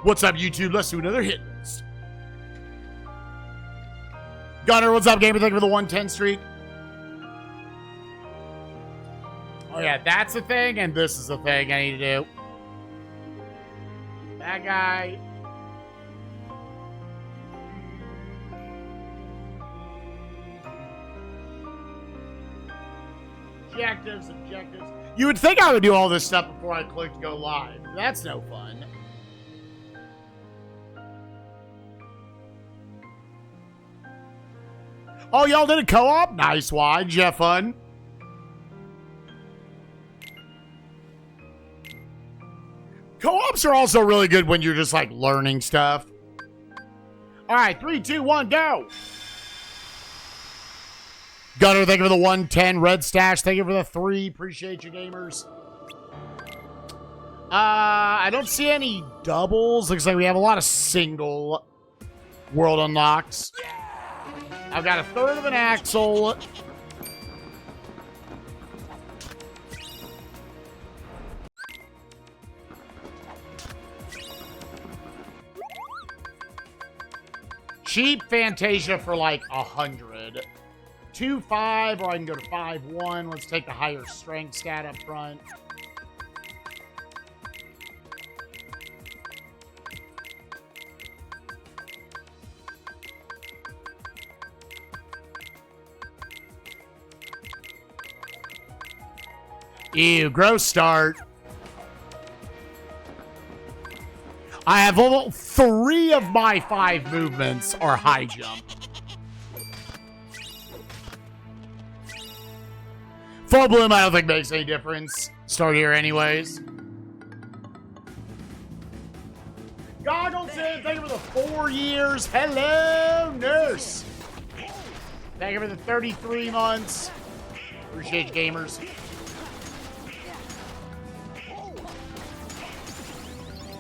What's up, YouTube? Let's do another hit list. Gunner, what's up, gamer? Thank you for the 110 streak. Oh, yeah, that's a thing, and this is a thing I need to do. That guy. Objectives. You would think I would do all this stuff before I clicked go live. That's no fun. Oh, y'all did a co-op? Nice one. Did you have fun? Co-ops are also really good when you're just like learning stuff. All right, 3, 2, 1, go. Gunner, thank you for the 110. Red Stash, thank you for the 3. Appreciate you, gamers. I don't see any doubles. Looks like we have a lot of single world unlocks. I've got a third of an axle. Cheap Fantasia for like 100. 2-5, or I can go to 5-1. Let's take the higher strength stat up front. Ew, gross start. I have level 3 of my 5 movements are high jump. Full bloom, I don't think makes any difference. Start here anyways. Goggleton, thank you for the 4 years. Hello, nurse. Thank you for the 33 months. Appreciate you, gamers.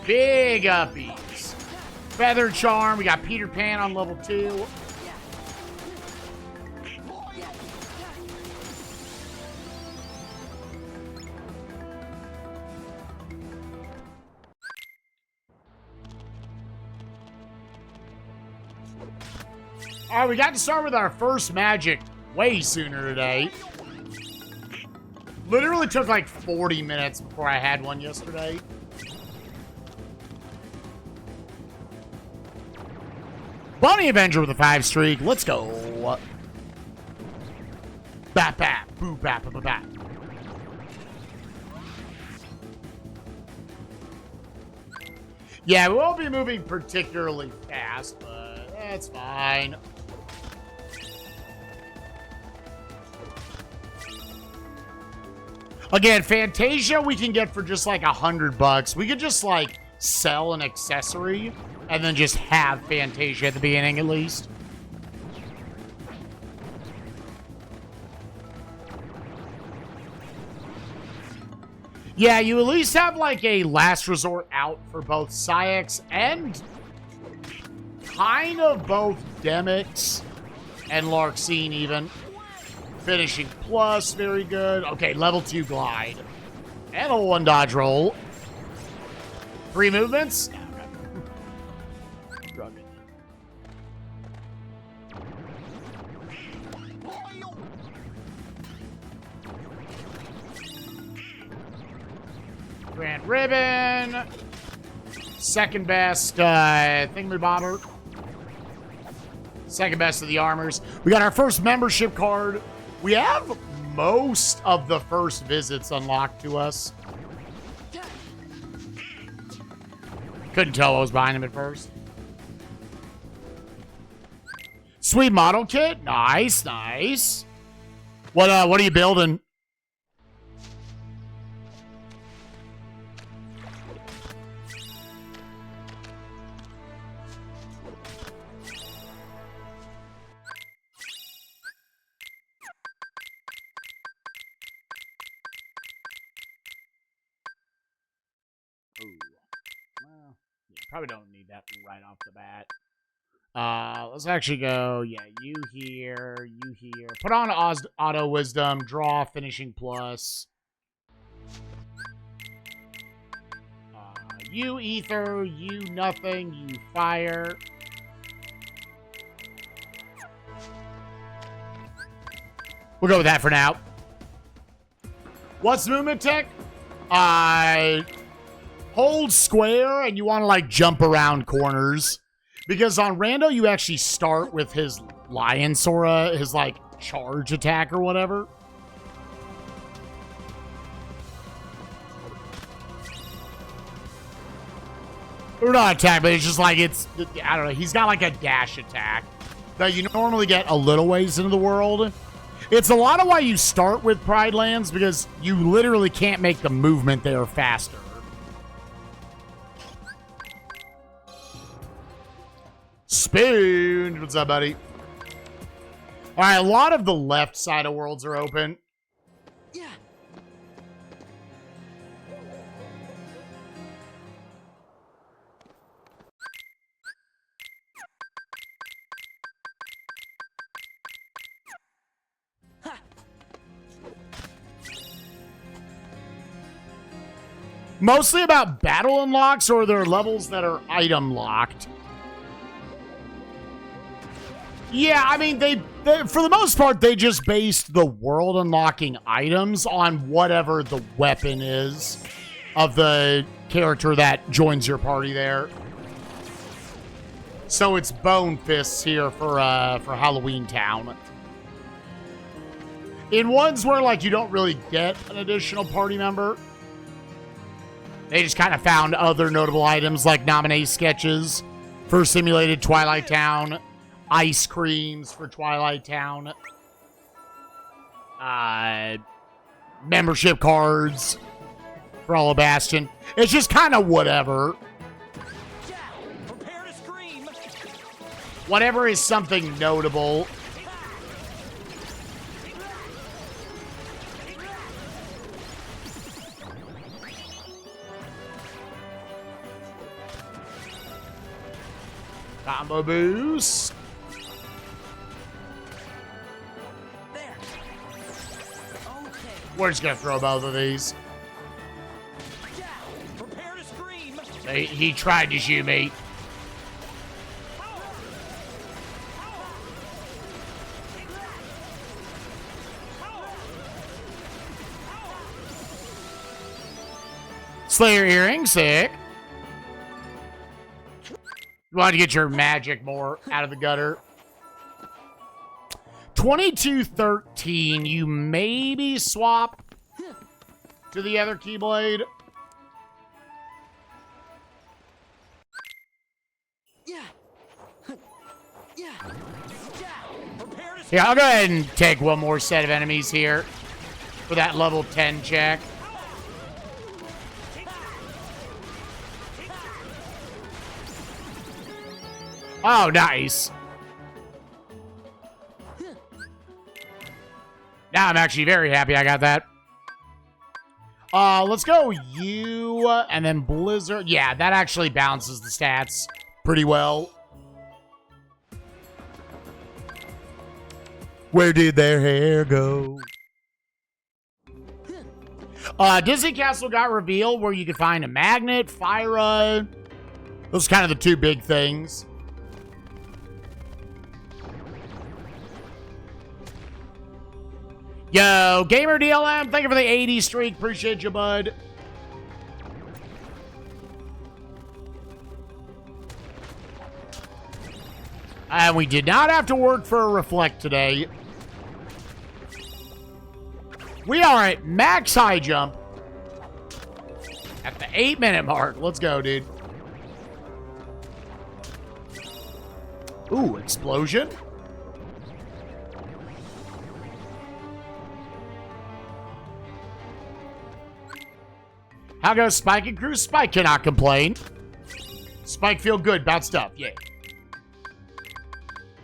Big uppies. Feather Charm. We got Peter Pan on level 2. All right, we got to start with our first magic way sooner today. Literally took like 40 minutes before I had one yesterday. Bunny Avenger with a 5 streak. Let's go. Bap, bap, boo, bap, bap, bap. Yeah, we won't be moving particularly fast, but that's fine. Again, Fantasia we can get for just like $100. We could just like sell an accessory and then just have Fantasia at the beginning at least. Yeah, you at least have like a last resort out for both Syx and kind of both Demix and Larxene even. Finishing plus, very good. Okay, level 2 glide. And a 1 dodge roll. 3 movements. Grand Ribbon. Second best thingamabobber. Second best of the armors. We got our first membership card. We have most of the first visits unlocked to us. Couldn't tell what was behind him at first. Sweet model kit. Nice, nice. What are you building? Probably don't need that right off the bat. Let's actually go, yeah, you here. Put on Auto Wisdom, draw, finishing plus. You ether, you nothing, you fire. We'll go with that for now. What's movement tech? Hold square and you want to like jump around corners. Because on Rando, you actually start with his Lion Sora, his like charge attack or whatever. Or not attack, but it's just like I don't know, he's got like a dash attack that you normally get a little ways into the world. It's a lot of why you start with Pride Lands, because you literally can't make the movement there faster. Spoon! What's up, buddy? Alright, a lot of the left side of worlds are open. Yeah. Mostly about battle unlocks, or there are levels that are item locked. Yeah, I mean, they for the most part, they just based the world unlocking items on whatever the weapon is of the character that joins your party there. So it's Bone Fists here for Halloween Town. In ones where, like, you don't really get an additional party member, they just kind of found other notable items like nominee sketches for Simulated Twilight Town, ice creams for Twilight Town, membership cards for Hollow Bastion. It's just kind of whatever. Yeah. Prepare to scream. Whatever is something notable. Combo boost. There. Okay. We're just gonna throw both of these. Yeah. Prepare to scream. He tried to shoot me. Slayer earring, sick. You want to get your magic more out of the gutter. 2213, you maybe swap to the other Keyblade. Yeah. Yeah. Yeah. Prepare to scream. Yeah, I'll go ahead and take one more set of enemies here for that level 10 check. Oh, nice. Now I'm actually very happy I got that. Let's go you and then Blizzard. Yeah, that actually balances the stats pretty well. Where did their hair go? Disney Castle got revealed where you could find a magnet, Fyra. Those are kind of the two big things. Yo, Gamer DLM, thank you for the 80 streak. Appreciate you, bud. And we did not have to work for a reflect today. We are at max high jump at the 8-minute mark. Let's go, dude. Ooh, explosion. How goes Spike and Crew? Spike cannot complain. Spike feel good about stuff, yeah.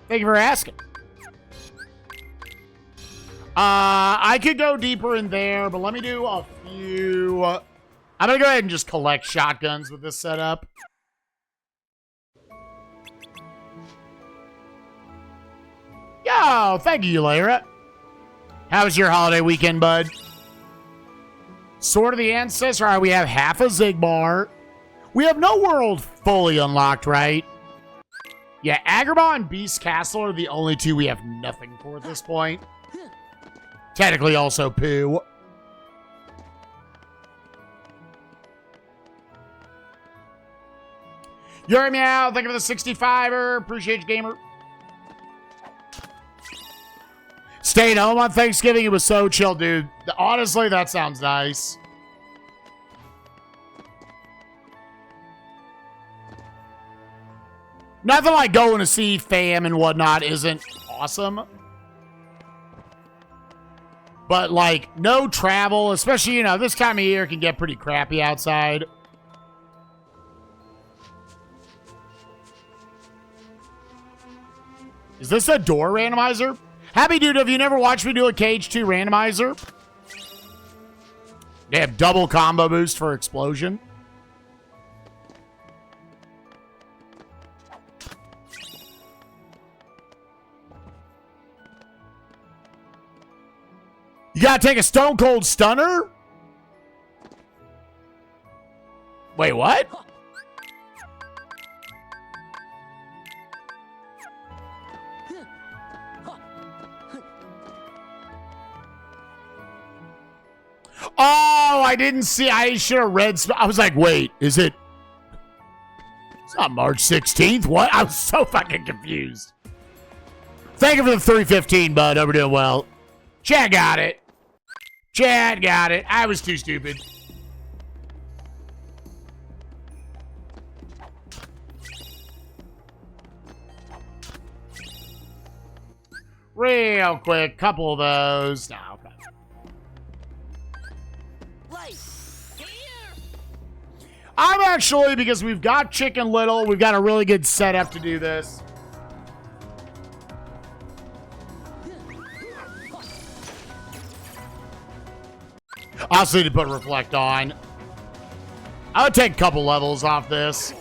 Thank you for asking. I could go deeper in there, but let me do a few. I'm going to go ahead and just collect shotguns with this setup. Yo, thank you, Lyra. How was your holiday weekend, bud? Sword of the Ancestor. All right, we have half a Zigbar. We have no world fully unlocked, right? Yeah, Agrabah and Beast Castle are the only two we have nothing for at this point. Technically also Pooh. You're meow. Thank you for the 65er. Appreciate you, gamer. Stayed home on Thanksgiving. It was so chill, dude. Honestly, that sounds nice. Nothing like going to see fam and whatnot isn't awesome. But, like, no travel, especially, you know, this time of year can get pretty crappy outside. Is this a door randomizer? Happy dude, have you never watched me do a KH2 randomizer? They have double combo boost for explosion. You gotta take a stone cold stunner? Wait, what? Oh, I didn't see. I should have read. I was like, wait, is it? It's not March 16th. What? I was so fucking confused. Thank you for the 315, bud. Hope we're doing well. Chad got it. Chad got it. I was too stupid. Real quick, couple of those. No, okay. I'm actually, because we've got Chicken Little, we've got a really good setup to do this. I also need to put Reflect on. I would take a couple levels off this.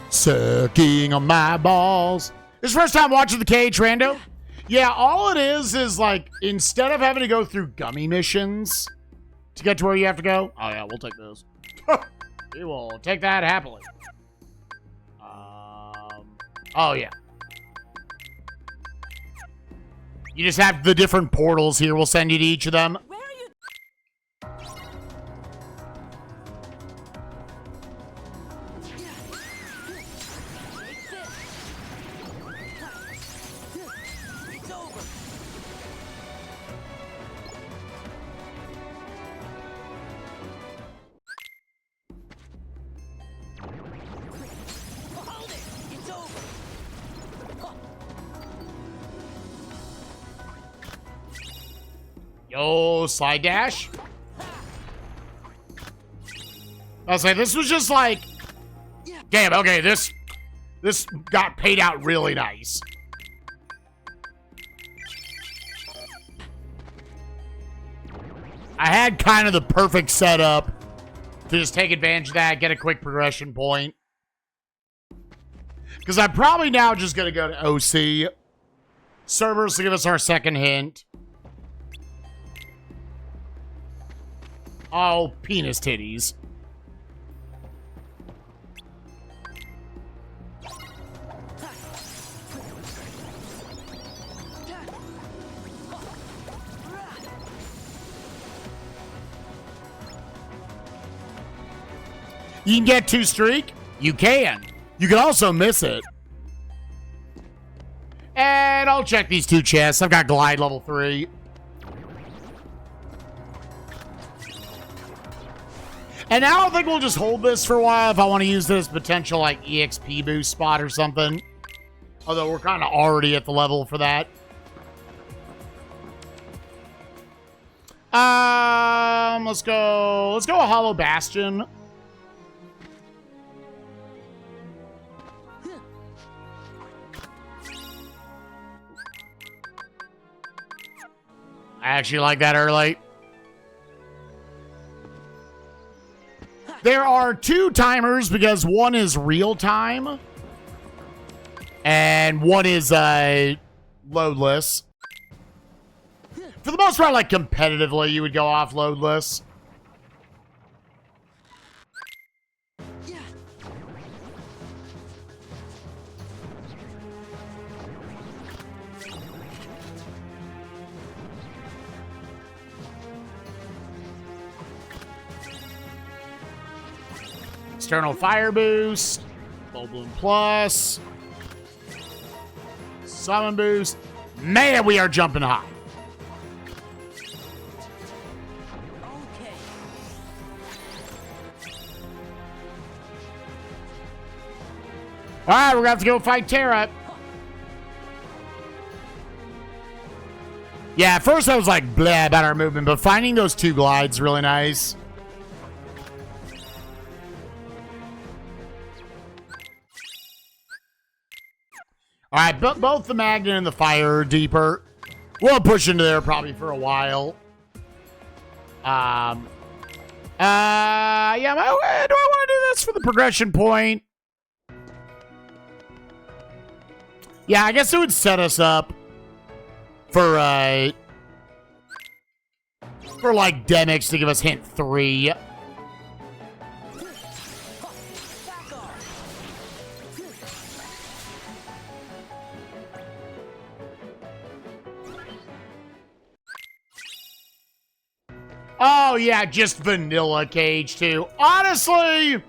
Sucking on my balls. This is first time watching the KH Rando. Yeah, all it is like, instead of having to go through gummy missions to get to where you have to go. Oh, yeah, we'll take those. We will take that happily. Oh, yeah. You just have the different portals here. We'll send you to each of them. Where are you? It's over. Hold it. It's over. Yo, slide dash. I was like, this was just like, damn, okay, this got paid out really nice. I had kind of the perfect setup to just take advantage of that, get a quick progression point. Because I'm probably now just going to go to OC servers to give us our second hint. Oh, penis titties. You can get 2 streak. You can. You can also miss it. And I'll check these 2 chests. I've got glide level 3. And now I think we'll just hold this for a while if I want to use this potential like EXP boost spot or something. Although we're kind of already at the level for that. Let's go a Hollow Bastion. I actually like that early. There are 2 timers because one is real time and one is loadless. For the most part, like competitively, you would go off loadless. External fire boost. Full bloom plus. Summon boost. Man, we are jumping high. Okay. All right, we're going to have to go fight Terra. Yeah, at first I was like, blah, about our movement, but finding those two glides really nice. All right, but both the magnet and the fire are deeper. We'll push into there probably for a while. Yeah, do I want to do this for the progression point? Yeah, I guess it would set us up for like Demix to give us hint 3. Oh yeah, just vanilla KH2. Honestly,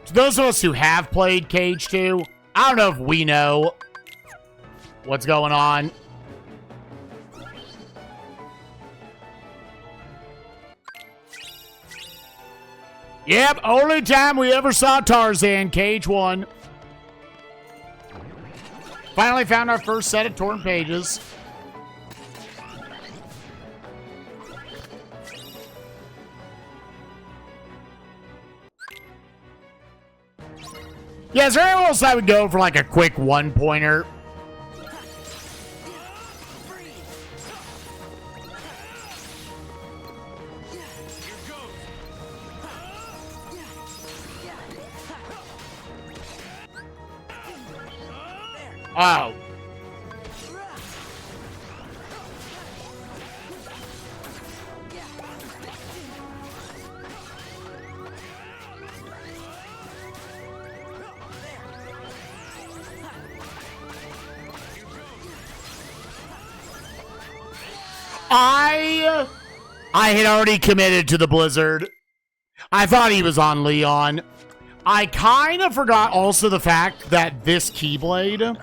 to those of us who have played KH2, I don't know if we know what's going on. Yep, only time we ever saw Tarzan, KH1. Finally found our first set of torn pages. Yeah, is there anyone else I would go for like a quick one-pointer? Oh. I had already committed to the Blizzard. I thought he was on Leon. I kind of forgot also the fact that this Keyblade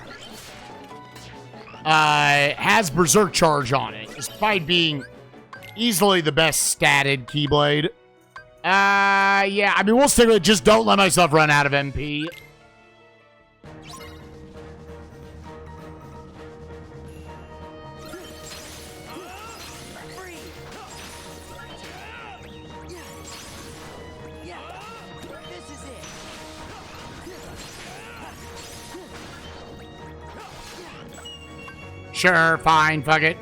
has Berserk Charge on it, despite being easily the best statted Keyblade. Yeah, I mean, we'll stick with it. Just don't let myself run out of MP. Sure, fine, fuck it.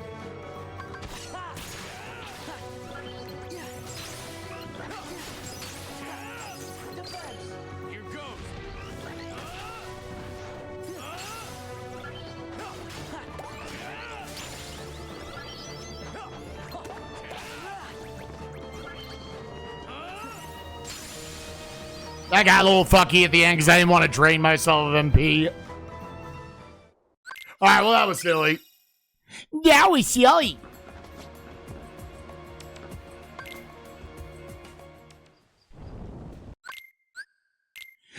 That got a little fucky at the end because I didn't want to drain myself of MP. Alright, well, that was silly. That was silly.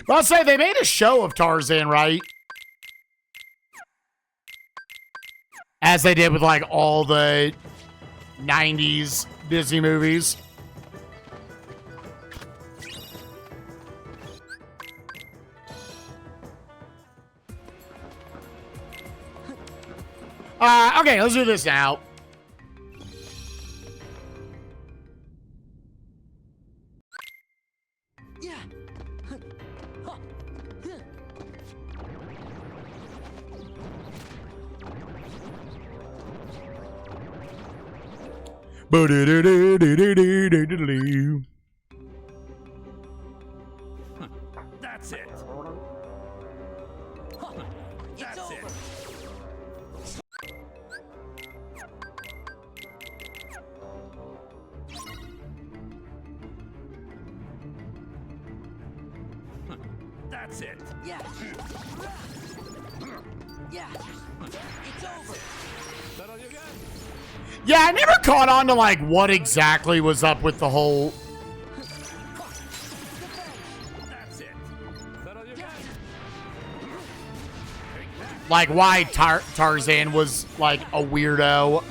But I'll say they made a show of Tarzan, right? As they did with, like, all the 90s Disney movies. Okay, let's do this now. Yeah. That's it. It's over. That's it. Yeah. Yeah. It's over. That all you got? Yeah, I never caught on to, like, what exactly was up with the whole Like, why Tarzan was, like, a weirdo.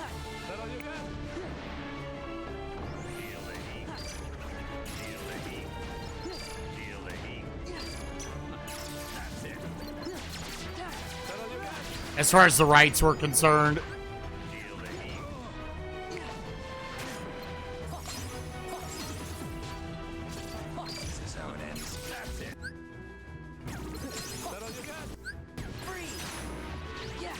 As far as the rights were concerned. This is how it ends. That's it. That all you got? Free. Yeah.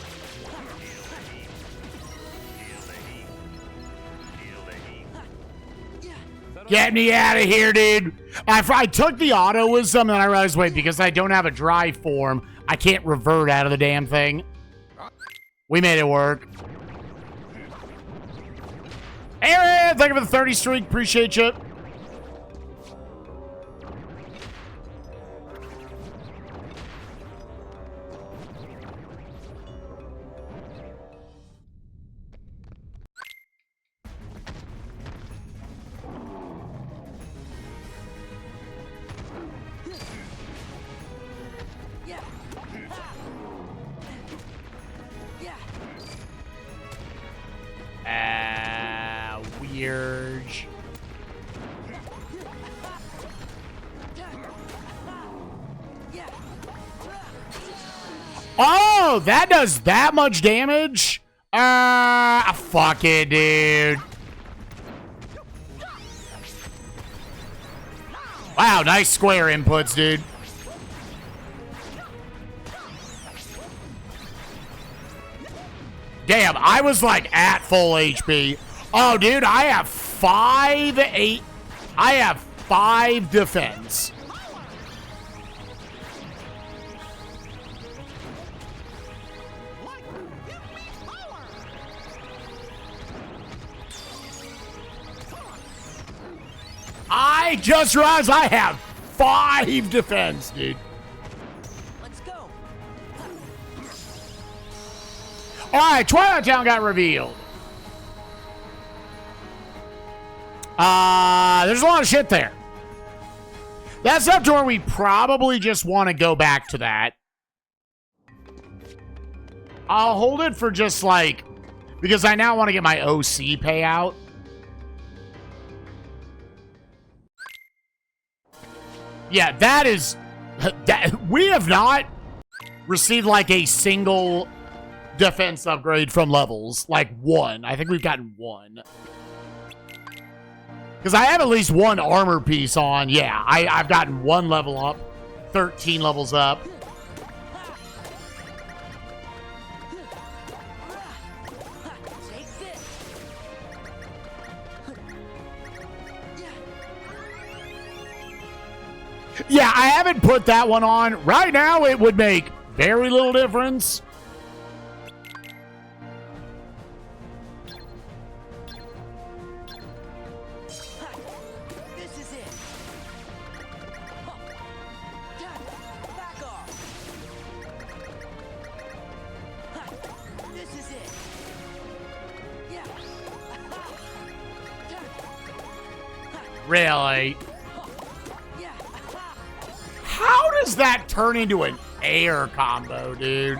Get me out of here, dude. I took the autoism and I realized, wait, because I don't have a drive form, I can't revert out of the damn thing. We made it work. Aaron, thank you for the 30 streak. Appreciate you. Yeah. Yeah. Weird. Yeah. Oh, that does that much damage? Fuck it, dude. Wow, nice square inputs, dude. Damn, I was like at full HP. Oh, dude, I have 5 defense. I just realized I have 5 defense, dude. Let's go. All right, Twilight Town got revealed. There's a lot of shit there. That's up to where we probably just want to go back to that. I'll hold it for just like, because I now want to get my OC payout. Yeah, that is, we have not received like a single defense upgrade from levels. Like one. I think we've gotten one. Because I have at least one armor piece on. Yeah, I've gotten one level up. 13 levels up. Take this. Yeah, I haven't put that one on. Right now, it would make very little difference. This is it. Back off. This is it. Yeah. Really? Yeah. How does that turn into an air combo, dude?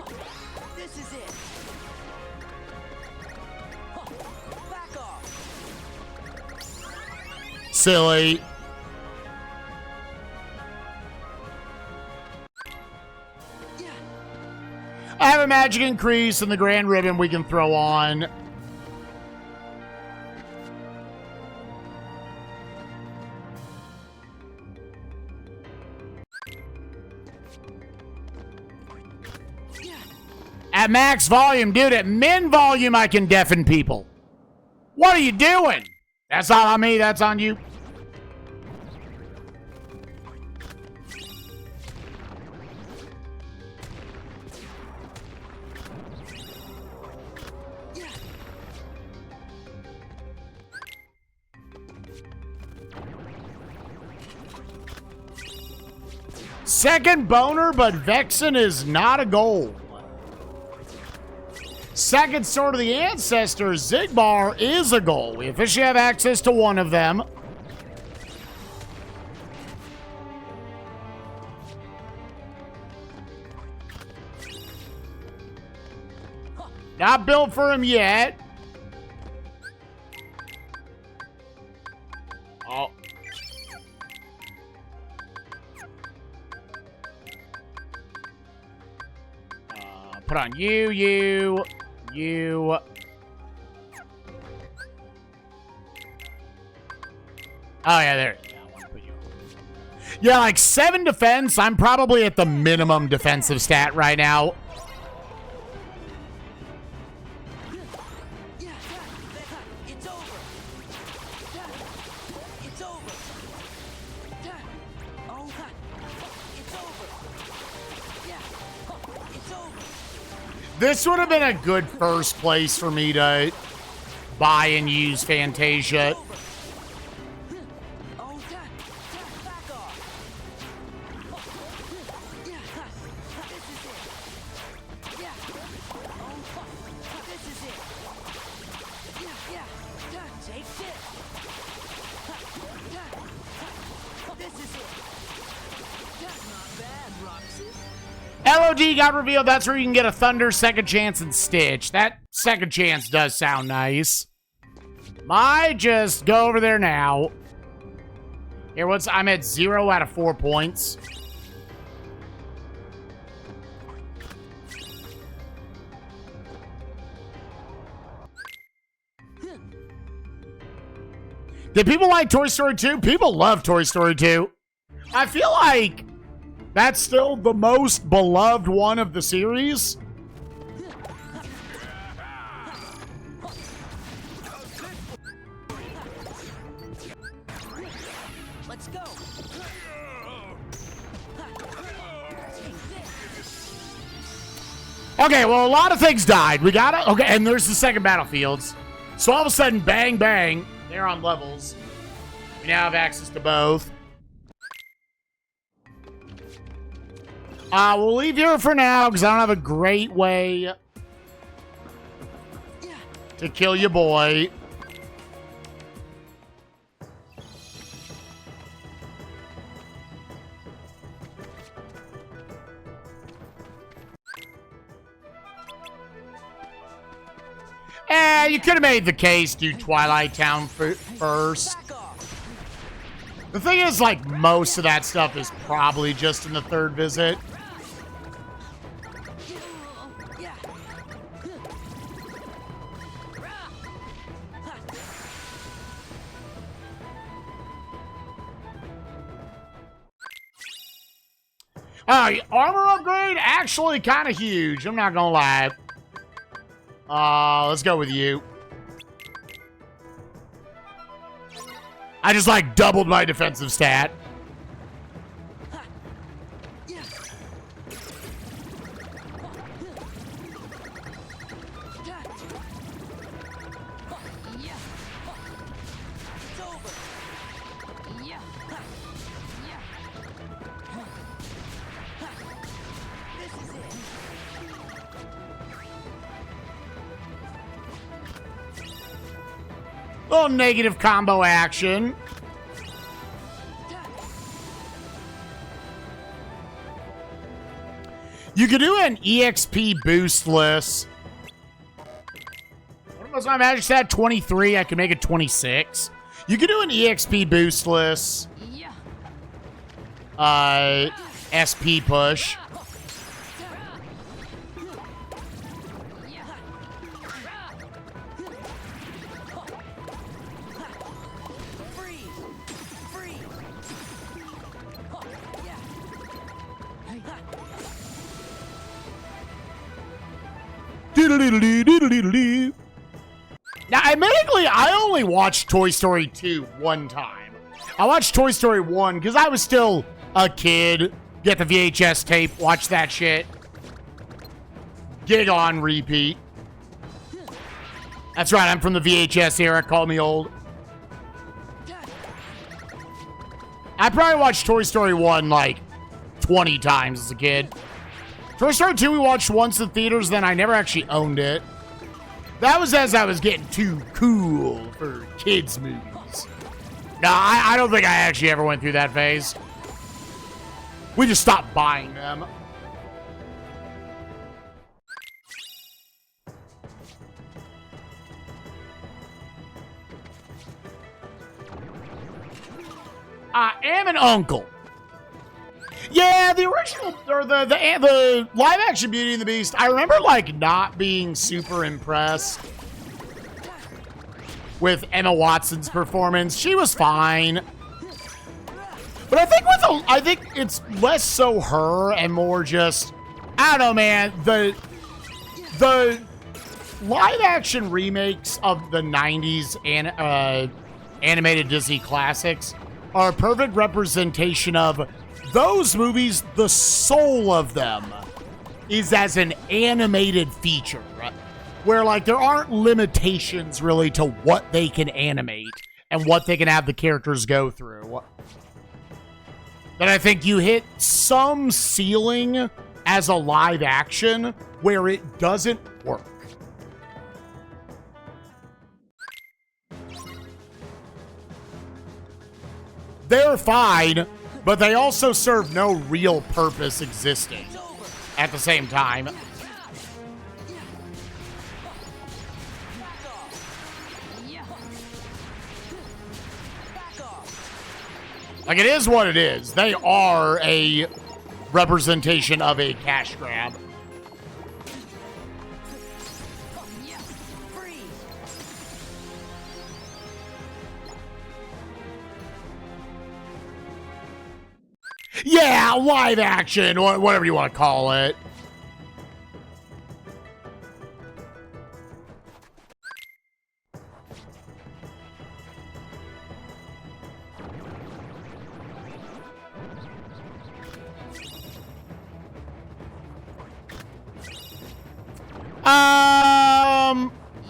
This is it. Back off. Silly. Yeah. I have a magic increase and the grand ribbon we can throw on. At max volume, dude, at min volume, I can deafen people. What are you doing? That's not on me, that's on you. Second boner, but Vexen is not a goal. Second Sword of the Ancestors, Zigbar is a goal. We officially have access to one of them. Not built for him yet. Oh. Put on you. Oh, yeah, there. Yeah, I want to put you on. Yeah, like 7 defense. I'm probably at the minimum defensive stat right now. It's over. It's over. Oh, it's over. Yeah, it's over. This would have been a good first place for me to buy and use Fantasia. Oh, back off. Yeah, this is it. Yeah. Oh, this is it. Yeah. Take this. This is it. Not bad, Roxy. LOD got revealed. That's where you can get a Thunder, Second Chance, and Stitch. That Second Chance does sound nice. Might just go over there now. Here, I'm at 0 out of 4 points. Did people like Toy Story 2? People love Toy Story 2. I feel like that's still the most beloved one of the series. Let's go. Okay, well, a lot of things died. We got it. Okay, and there's the second battlefields. So all of a sudden, bang, bang, they're on levels. We now have access to both. We'll leave here for now because I don't have a great way to kill your boy. You could have made the case do Twilight Town first. The thing is, like, most of that stuff is probably just in the third visit. Armor upgrade, actually kind of huge. I'm not gonna lie. Let's go with you. I just, like, doubled my defensive stat. Little negative combo action. You could do an EXP boostless. What was my magic stat? 23. I could make it 26. You could do an EXP boostless. SP push. Now, admittedly, I only watched Toy Story 2 one time. I watched Toy Story 1 because I was still a kid. Get the VHS tape, watch that shit. Gig on repeat. That's right, I'm from the VHS era. Call me old. I probably watched Toy Story 1 like 20 times as a kid. Toy Story 2 we watched once in theaters, then I never actually owned it. That was as I was getting too cool for kids' movies. No, I don't think I actually ever went through that phase. We just stopped buying them. I am an uncle. Yeah, the original, or the live action Beauty and the Beast, I remember, like, not being super impressed with Emma Watson's performance. She was fine. But I think it's less so her and more just, I don't know, man, the live action remakes of the 90s and animated Disney classics are a perfect representation of those movies. The soul of them is as an animated feature, right? Where, like, there aren't limitations really to what they can animate and what they can have the characters go through. Then I think you hit some ceiling as a live action where it doesn't work. They're fine, but they also serve no real purpose existing at the same time. Like, it is what it is. They are a representation of a cash grab. Yeah, live action, or whatever you want to call it.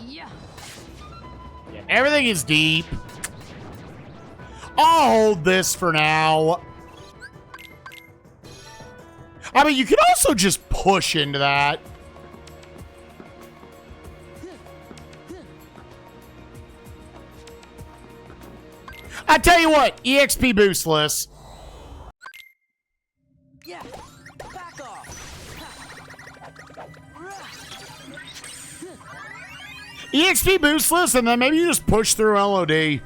Yeah, everything is deep. I'll hold this for now. I mean, you can also just push into that. I tell you what, EXP boostless. Yeah, back off. EXP boostless, and then maybe you just push through LOD.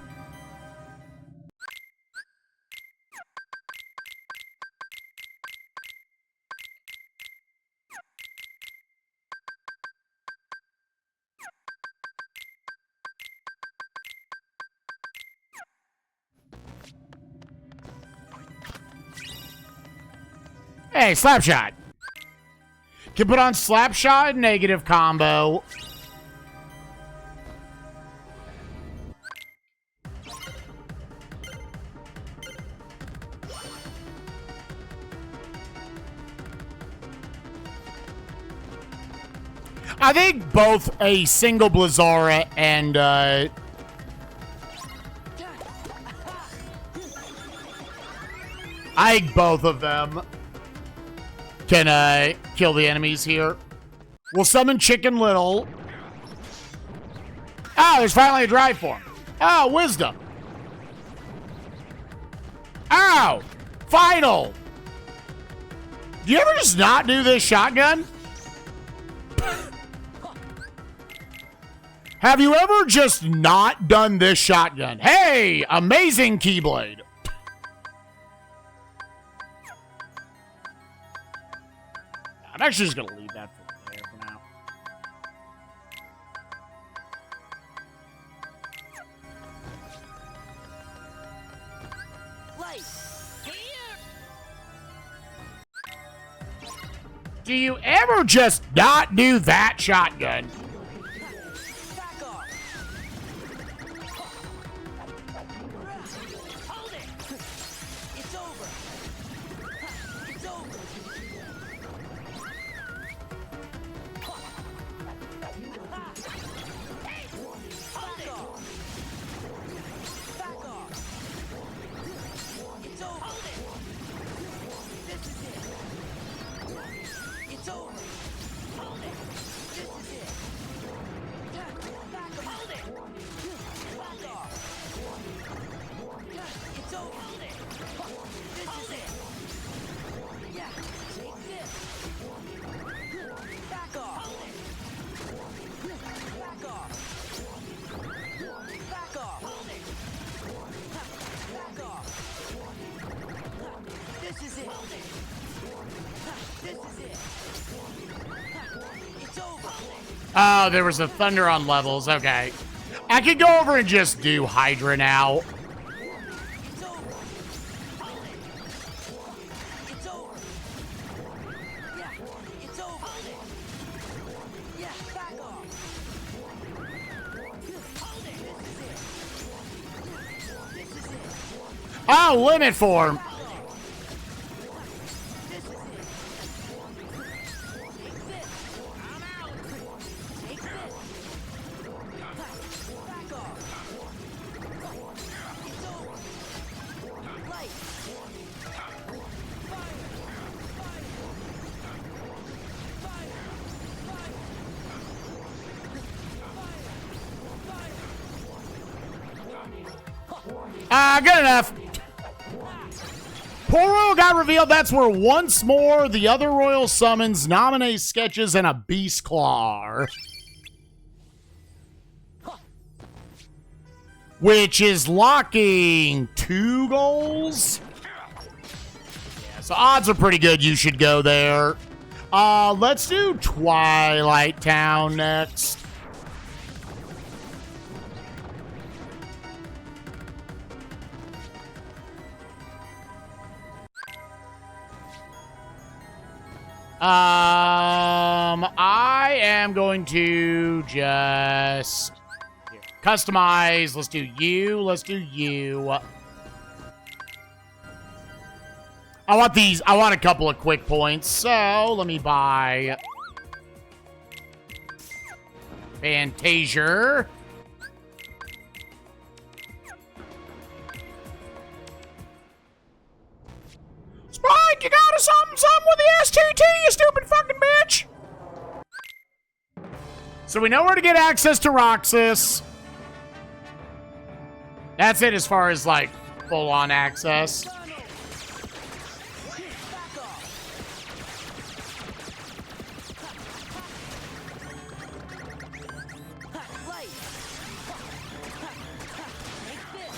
Hey, Slapshot. Can put on Slapshot negative combo. I think both a single Blizzara and I think both of them can kill the enemies here. We'll summon Chicken Little. Oh, there's finally a drive form. Oh, Wisdom. Ow! Final! Do you ever just not do this shotgun? Have you ever just not done this shotgun? Hey, amazing Keyblade. I'm actually just going to leave that for there for now. Light. Do you ever just not do that shotgun? Back off. Hold it. It's over. It's over. Oh, there was a thunder on levels. Okay. I could go over and just do Hydra now. It's over. It's over. Yeah, it's over. Yeah, back off. Hold it. This is it. Oh, limit form. This is it. Take this. I'm out. Take this. Back off. It's over. Light. Fire. Fire. Fire. Good enough. Poor Royal got revealed. That's where once more the other Royal summons nominate sketches and a Beast Claw are. Which is locking 2 goals. Yeah, so odds are pretty good you should go there. Let's do Twilight Town next. I am going to just customize. Let's do you. Let's do you. I want these. I want a couple of quick points. So let me buy Fantasia. Spike, you got us something with the STT, you stupid fucking bitch! So we know where to get access to Roxas. That's it as far as, like, full-on access. Back off. Light. Take this.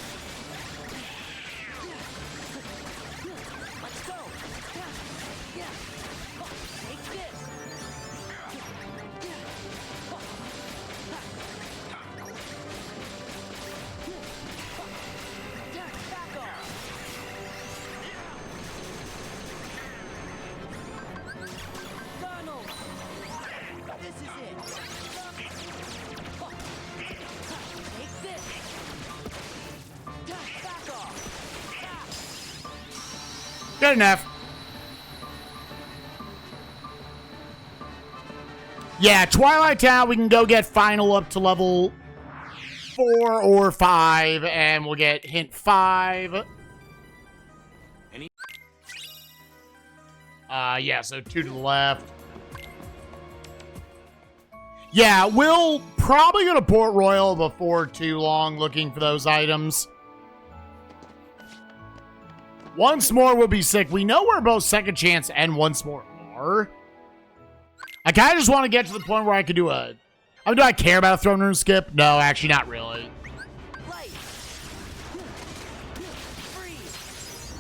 Let's go. Yeah. Take this. Back off. Donald. This is it. Take this. Back off. Good enough. Yeah, Twilight Town, we can go get Final up to level 4 or 5, and we'll get hint 5. Yeah, so 2 to the left. Yeah, we'll probably go to Port Royal before too long looking for those items. Once more will be sick. We know where both Second Chance and Once More are. I kind of just want to get to the point where I could do a... I mean, do I care about a throne room skip? No, actually not really. Light. Freeze. Freeze.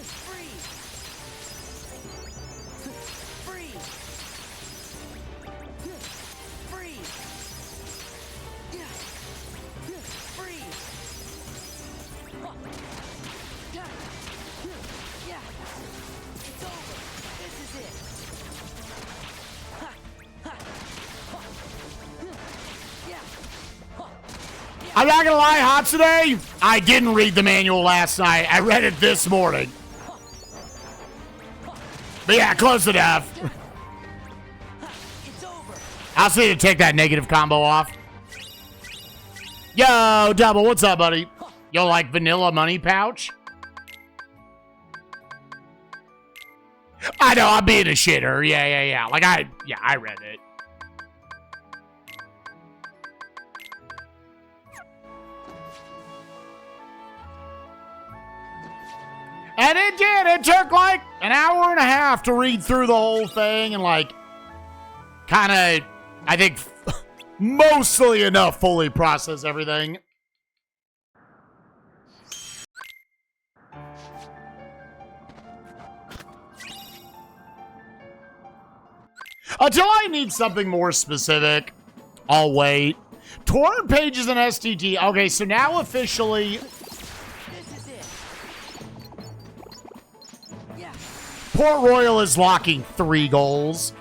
Freeze. Freeze. Freeze. Freeze. Yeah. It's over. This is it. I'm not gonna lie, Hatsune, I didn't read the manual last night. I read it this morning. But yeah, close enough. It's over. I'll see you to take that negative combo off. Yo, Double, what's up, buddy? Yo, like vanilla money pouch? I know, I'm being a shitter. Yeah. Like, I read it. And it did. It took like an hour and a half to read through the whole thing and like kind of, I think, mostly enough fully process everything. Until I need something more specific, I'll wait. Torrent pages and STT. Okay, so now officially... This is it. Yeah. Port Royal is locking 3 goals.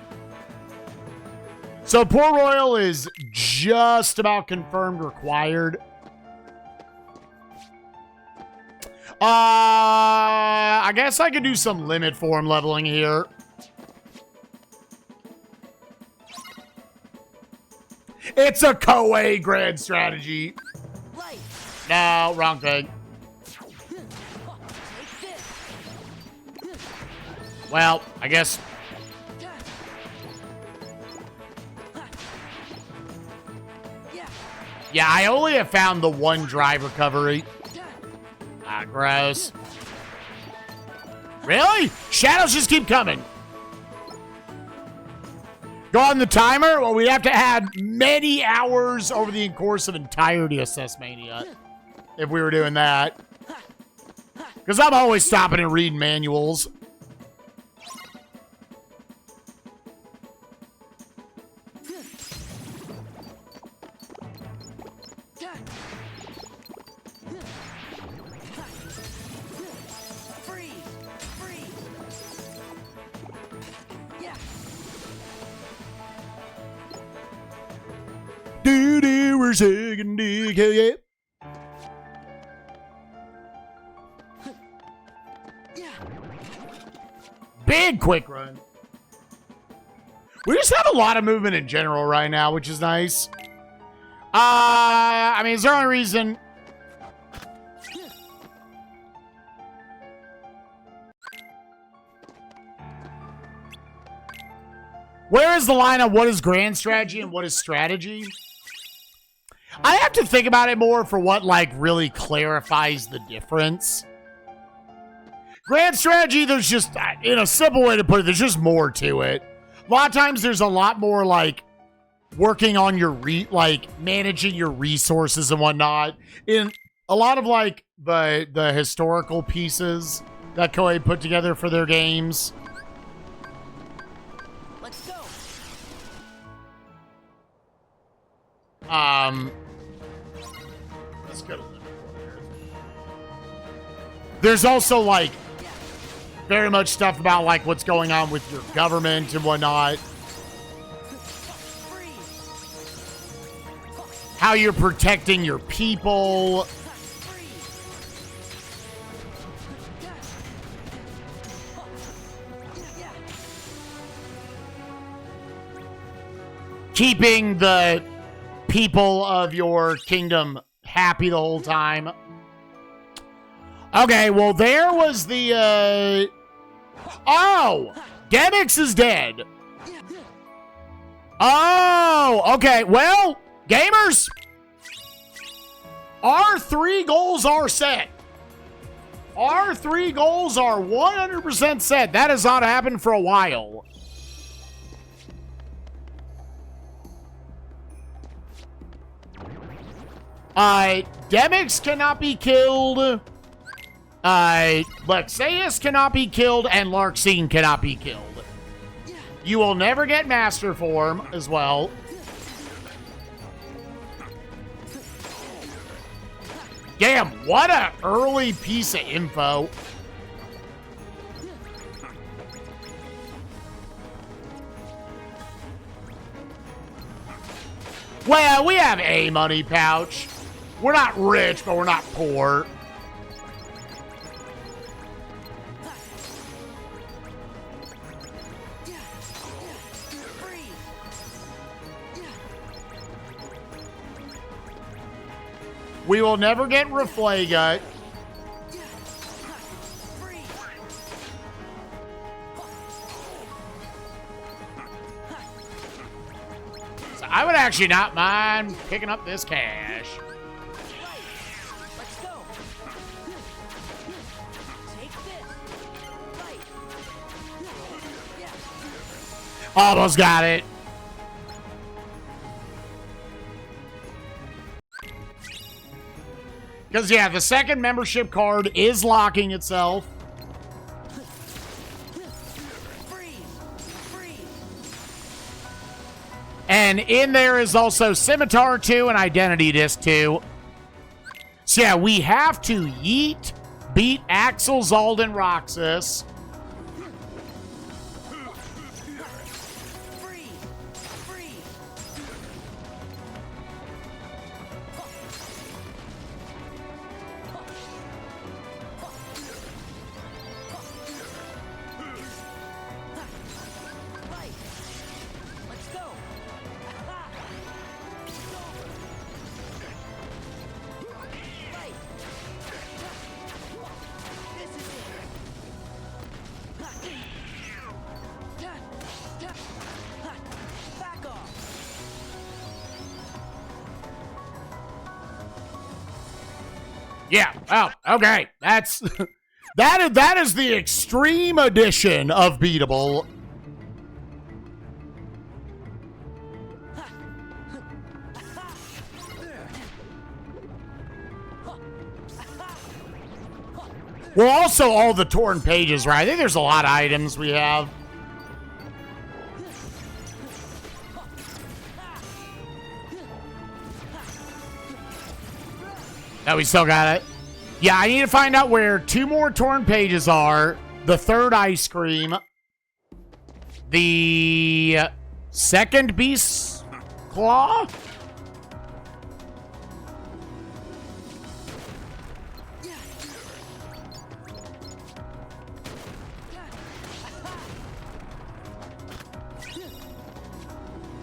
So Port Royal is just about confirmed required. I guess I could do some limit form leveling here. It's a Koei grand strategy. Light. No, wrong thing. Take this. Well, I guess... Yeah. Yeah, I only have found the 1 drive recovery. Ah, gross. Really? Shadows just keep coming. Go on the timer? Well, we'd have to add many hours over the course of entire DSS Mania if we were doing that. Because I'm always stopping and reading manuals. Freeze. Freeze. Yeah. Dude, we're singing dick, yeah. Yeah. Big quick run. We just have a lot of movement in general right now, which is nice. I mean, is there any reason... Where is the line on what is grand strategy and what is strategy? I have to think about it more for what, like, really clarifies the difference. Grand strategy, there's just, in a simple way to put it, there's just more to it. A lot of times there's a lot more, like, working on your, managing your resources and whatnot. In a lot of, like, the historical pieces that Koei put together for their games. Let's go. Let's go to limit here. There's also, like, very much stuff about, like, what's going on with your government and whatnot. How you're protecting your people. Keeping the people of your kingdom happy the whole time. Okay, well, there was the, Oh! Demix is dead. Oh, okay. Well, gamers, our 3 goals are set. Our 3 goals are 100% set. That has not happened for a while. Demix cannot be killed. Lexaeus cannot be killed, and Larxene cannot be killed. You will never get Master Form as well. Damn, what an early piece of info. Well, we have a money pouch. We're not rich, but we're not poor. We will never get Reflaga. So I would actually not mind picking up this cash. Let's go. Take this. Light. Yeah. Almost got it. Because, yeah, the second membership card is locking itself. Freeze. Freeze. And in there is also Scimitar 2 and Identity Disc 2. So yeah, we have to yeet, beat Axel, Zaldan, Roxas. Yeah. Oh, okay. That's that is the extreme edition of beatable. Well, also all the torn pages, right? I think there's a lot of items we have. No, we still got it. Yeah, I need to find out where 2 more torn pages are. The 3rd ice cream. The 2nd beast's claw.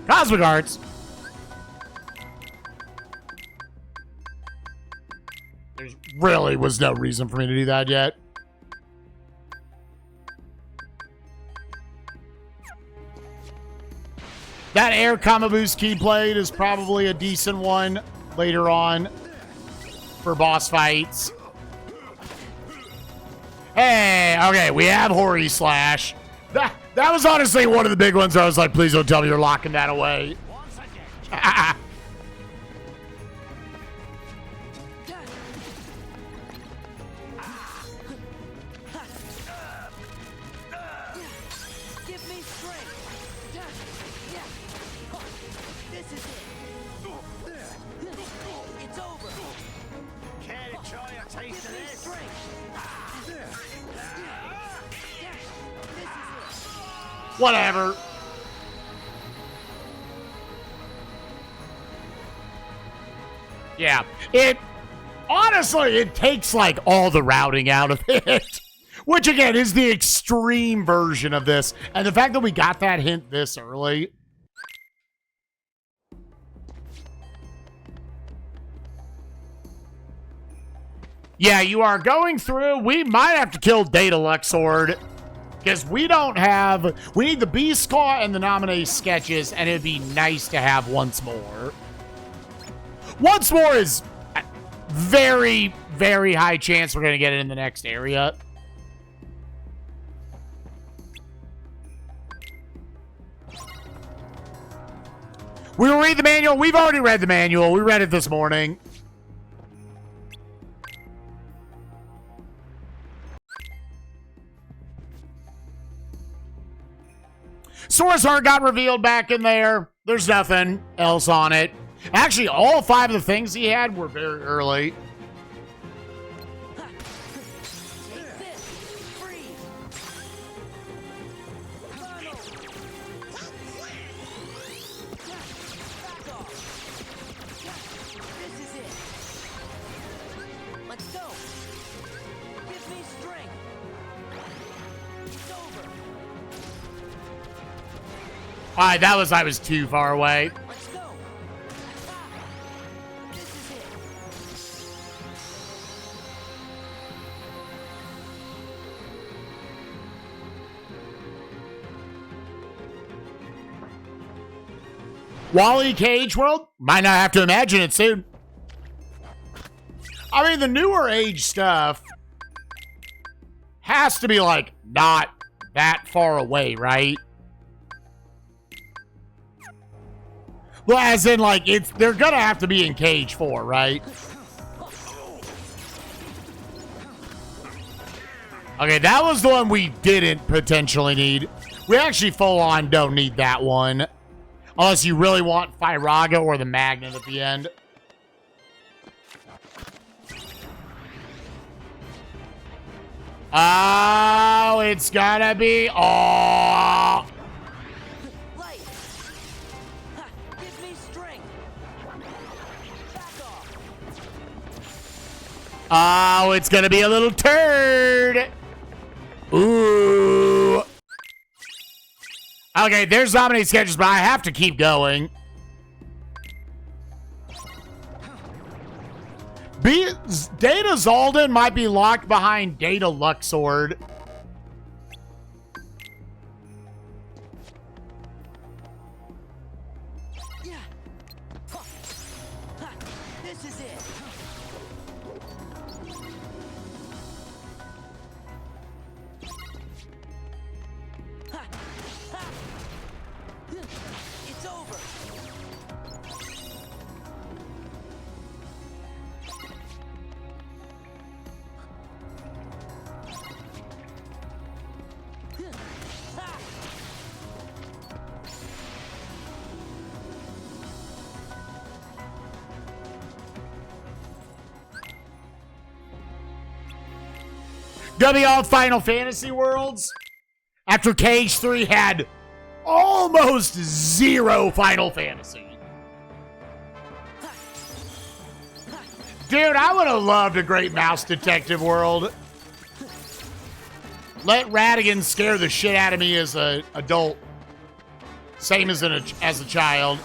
Cosmic Arts. There really was no reason for me to do that yet. That Air Comma Boost Keyblade is probably a decent one later on for boss fights. Hey, okay, we have Hori Slash. That was honestly one of the big ones where I was like, please don't tell me you're locking that away. Whatever. Yeah, honestly, it takes like all the routing out of it, which again is the extreme version of this. And the fact that we got that hint this early. Yeah, you are going through. We might have to kill Data Luxord. Because we need the Beast Claw and the Nominee sketches, and it'd be nice to have once more. Once more is very, very high chance we're going to get it in the next area. We will read the manual. We've already read the manual. We read it this morning. Source Heart got revealed back in there. There's nothing else on it. Actually, all 5 of the things he had were very early. All right, I was too far away. Let's go. This is it. Wally KH World? Might not have to imagine it soon. I mean, the newer age stuff has to be, like, not that far away, right? Well, as in, like, they're gonna have to be in KH4, right? Okay, that was the one we didn't potentially need. We actually full-on don't need that one. Unless you really want Firaga or the Magnet at the end. Oh, it's gonna be... Oh! Light. Ha, give me strength. Back off. Oh, it's gonna be a little turd. Ooh. Okay, there's Dominate Sketches, but I have to keep going. Data Zaldin might be locked behind Data Luxord. Yeah. Ha. Ha, this is it. Ha. Ha. It's over. Gonna be all Final Fantasy worlds. After KH2 had almost zero Final Fantasy. Dude, I would have loved a Great Mouse Detective world. Let Radigan scare the shit out of me as an adult. Same as a child.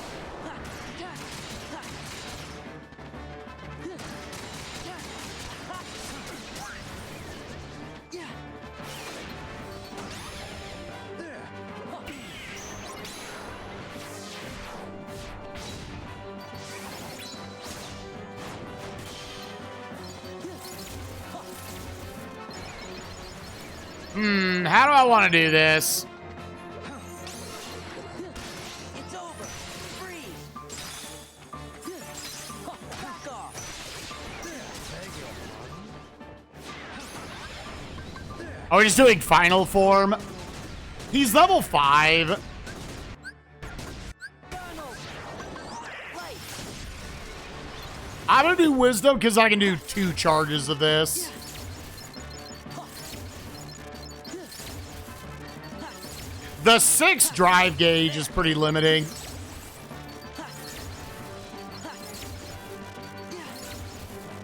How do I want to do this? It's over. Freeze. Back off. Are we just doing final form? He's level 5. Donald. Light. I'm gonna do wisdom because I can do 2 charges of this. The 6 drive gauge is pretty limiting.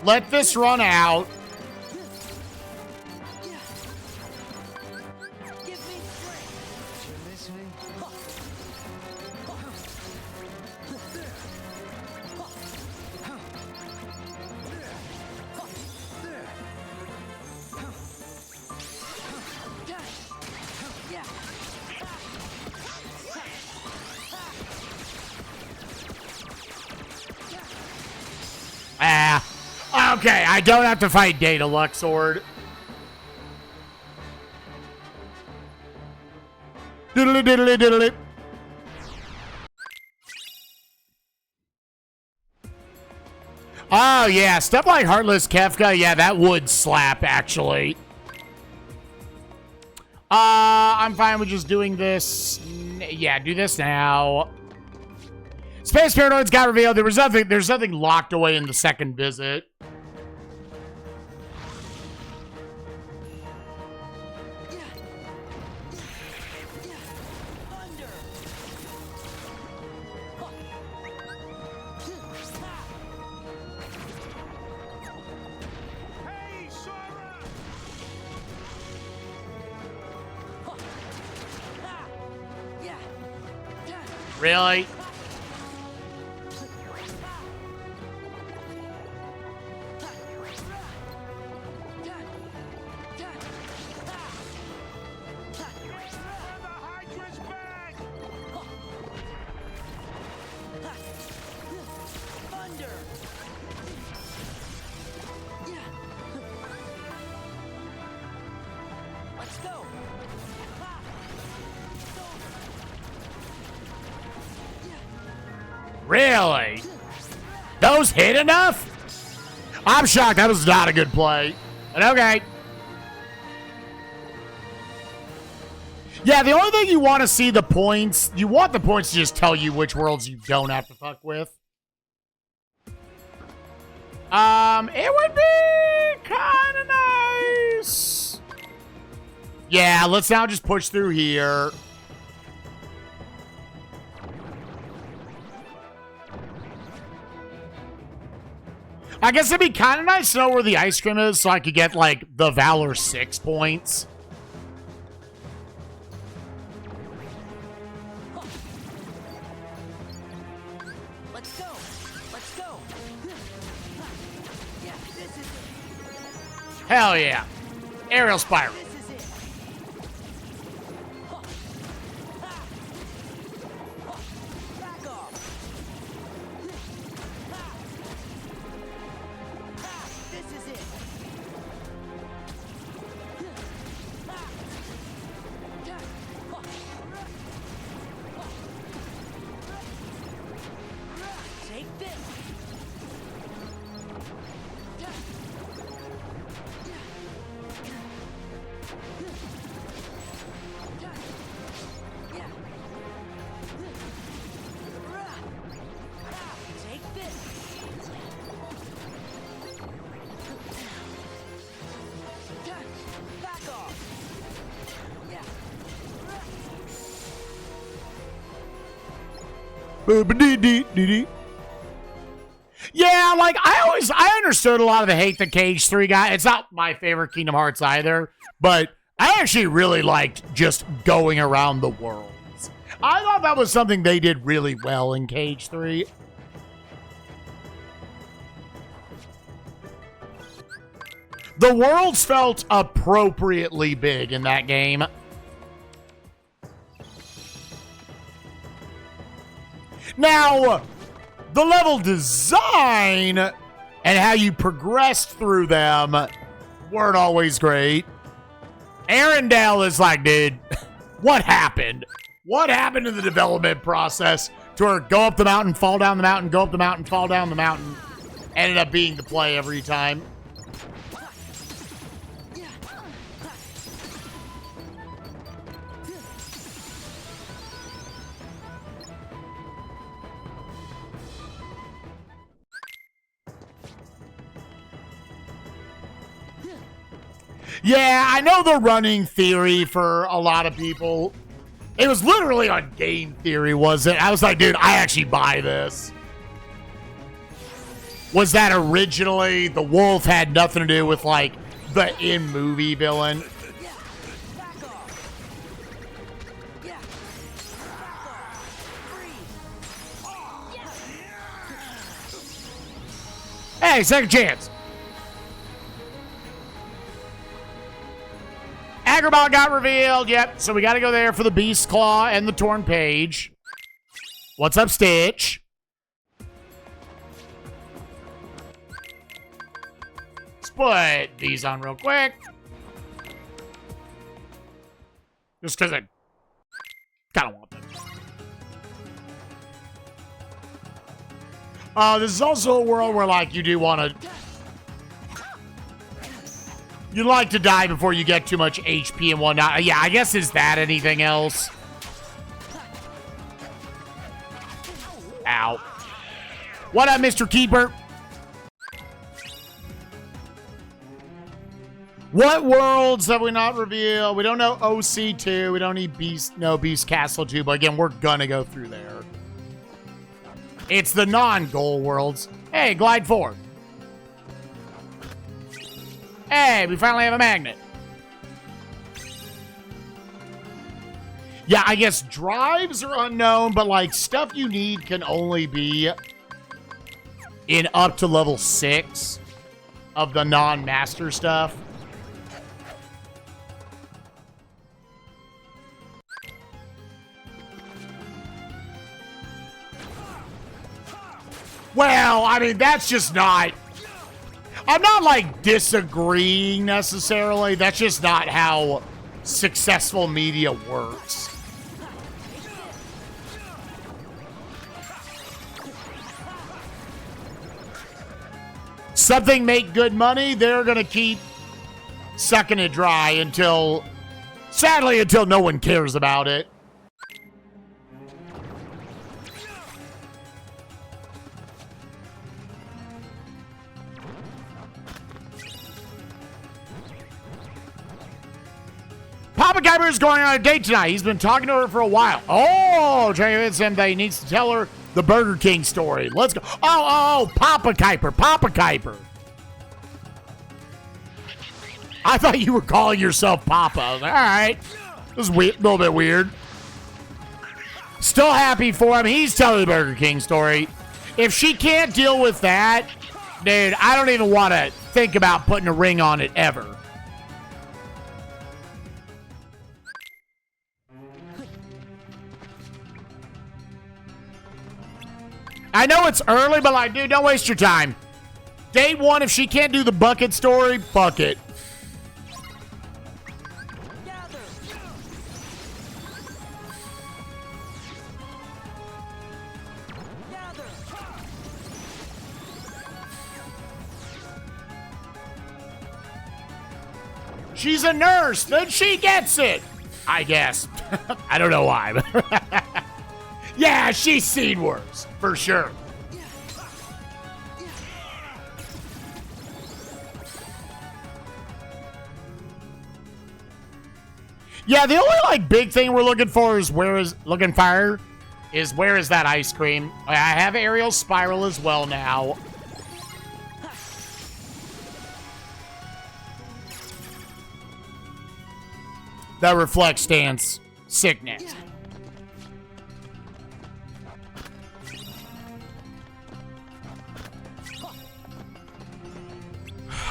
Let this run out. Give me strength. Yeah. Ah, okay, I don't have to fight Data Luxord. Diddly diddly diddly. Oh, yeah, stuff like Heartless Kefka, yeah, that would slap, actually. I'm fine with just doing this. Yeah, do this now. Space Paranoids got revealed. There's nothing locked away in the second visit. Really? Let's go. Really? Those hit enough? I'm shocked. That was not a good play. But okay. Yeah, the only thing you want to see the points, you want the points to just tell you which worlds you don't have to fuck with. It would be kind of nice. Yeah, let's now just push through here. I guess it'd be kind of nice to know where the ice cream is so I could get, like, the Valor 6 points. Let's go. Let's go. Yeah, this is it. Hell yeah. Aerial Spiral. This is it. Back off. This is it. Take this. Take this. Back off. Yeah. Yeah, like, I understood a lot of the hate that KH2 got. It's not my favorite Kingdom Hearts either, but I actually really liked just going around the worlds. I thought that was something they did really well in KH2. The worlds felt appropriately big in that game. Now, the level design and how you progressed through them weren't always great. Arendelle is like, dude, what happened? What happened in the development process to her go up the mountain, fall down the mountain, go up the mountain, fall down the mountain? Ended up being the play every time. Yeah, I know the running theory for a lot of people. It was literally on game theory, wasn't it? I was like, dude, I actually buy this. Was that originally the wolf had nothing to do with, like, the in-movie villain? Back off. Yeah. Back off. Freeze. Hey, second chance. Agrabah got revealed. Yep, so we got to go there for the Beast Claw and the Torn Page. What's up, Stitch? Let's put these on real quick. Just because I kind of want them. This is also a world where, like, you do want to... You like to die before you get too much HP and whatnot. Yeah, I guess, is that anything else? Ow. What up, Mr. Keeper? What worlds have we not revealed? We don't know OC2. We don't need Beast Castle 2. But again, we're gonna go through there. It's the non-goal worlds. Hey, Glide 4. Hey, we finally have a magnet. Yeah, I guess drives are unknown, but, like, stuff you need can only be in up to level 6 of the non-master stuff. Well, I mean, that's just not... I'm not, like, disagreeing necessarily. That's just not how successful media works. Something make good money, they're going to keep sucking it dry until Sadly, until no one cares about it. Papa Kyber is going on a date tonight. He's been talking to her for a while. Oh, trying to convince him that he needs to tell her the Burger King story. Let's go. Oh, Papa Kuiper. Papa Kuiper. I thought you were calling yourself Papa. I was like, all right. This is a little bit weird. Still happy for him. He's telling the Burger King story. If she can't deal with that, dude, I don't even want to think about putting a ring on it ever. I know it's early, but like, dude, don't waste your time. Day one, if she can't do the bucket story, fuck it. She's a nurse, then she gets it. I guess. I don't know why, but yeah, she's seen worse, for sure. Yeah, the only like big thing we're looking for is where is that ice cream? I have aerial spiral as well now. That reflects stance sickness.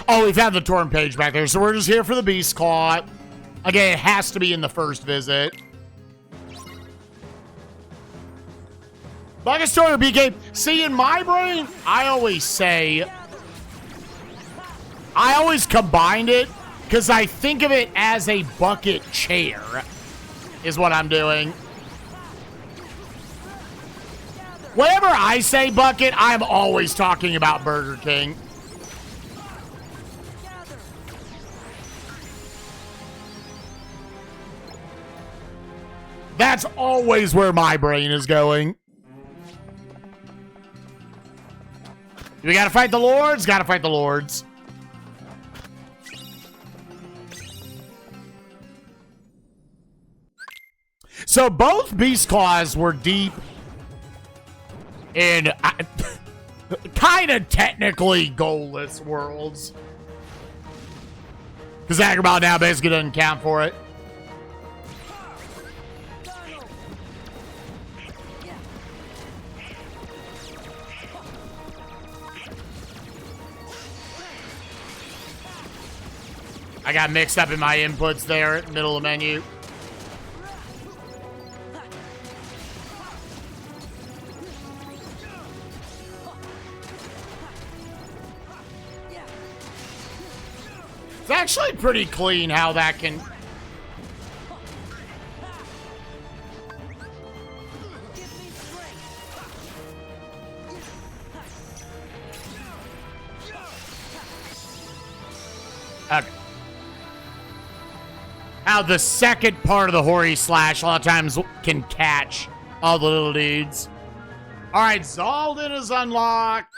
Oh, we found the Torn page back there, so we're just here for the Beast Claw. Again, it has to be in the first visit. Bucket Story or BK. See, in my brain, I always combined it because I think of it as a bucket chair is what I'm doing. Whenever I say bucket, I'm always talking about Burger King. That's always where my brain is going. We gotta fight the lords? Gotta fight the lords. So both Beast Claws were deep in kind of technically goalless worlds. Because Agrabah now basically doesn't count for it. I got mixed up in my inputs there, middle of the menu. It's actually pretty clean how that can... Okay. How the second part of the Hori Slash a lot of times can catch all the little dudes. All right, Zaldin is unlocked.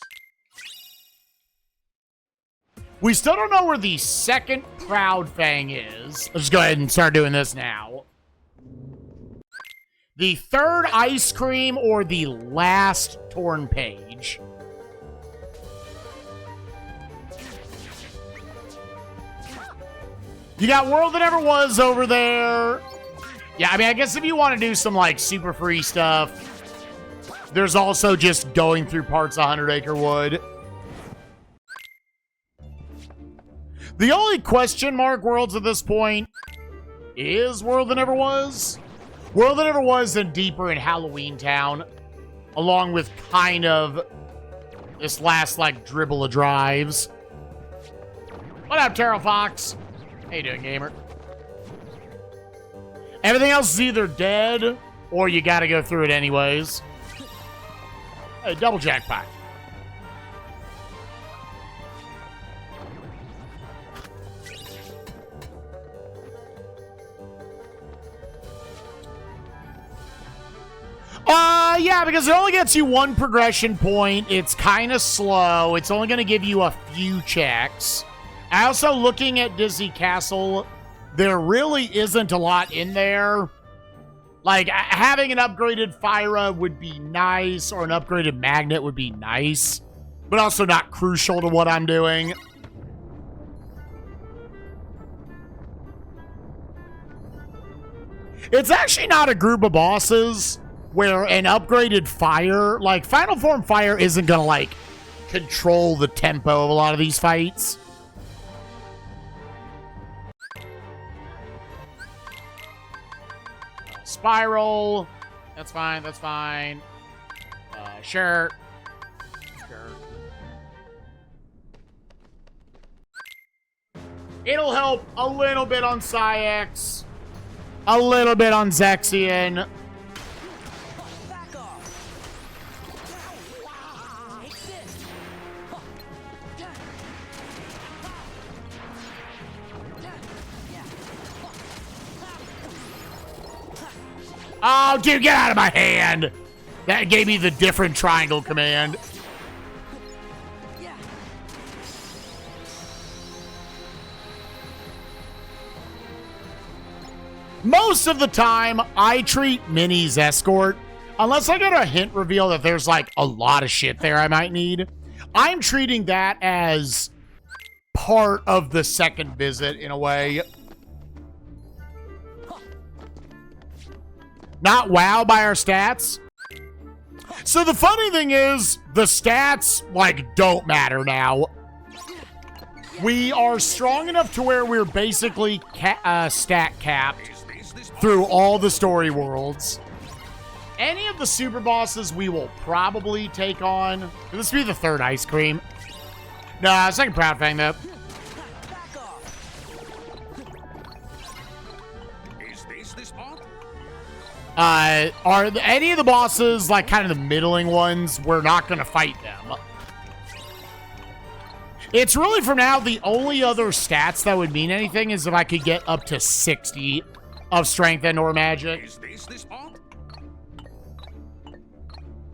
We still don't know where the second Proud Fang is. Let's go ahead and start doing this now. The third ice cream or the last torn page? You got World That Never Was over there. Yeah, I mean, I guess if you want to do some, like, super free stuff, there's also just going through parts of 100 Acre Wood. The only question mark worlds at this point is World That Never Was. World That Never Was and deeper in Halloween Town, along with kind of this last, like, dribble of drives. What up, Terrell Fox? How you doing, gamer? Everything else is either dead or you gotta go through it anyways. Hey, double jackpot. because it only gets you one progression point. It's kind of slow. It's only going to give you a few checks. Also, looking at Disney Castle, there really isn't a lot in there. Like, having an upgraded Fyra would be nice, or an upgraded Magnet would be nice, but also not crucial to what I'm doing. It's actually not a group of bosses where an upgraded fire, like Final Form Fire isn't gonna like control the tempo of a lot of these fights. Spiral. That's fine, that's fine. Sure. It'll help a little bit on Cyx. A little bit on Zexion. Back off. Take this. Oh, dude, get out of my hand. That gave me the different triangle command. Most of the time, I treat Minnie's escort, unless I get a hint reveal that there's like a lot of shit there I might need. I'm treating that as part of the second visit in a way. Not wow by our stats. So the funny thing is, the stats like don't matter now. We are strong enough to where we're basically stat capped through all the story worlds. Any of the super bosses we will probably take on. This will be the third ice cream. Nah, second Proud Fang though. Are any of the bosses like kind of the middling ones? We're not gonna fight them. It's really for now the only other stats that would mean anything is if I could get up to 60 of strength and or magic. Is this part?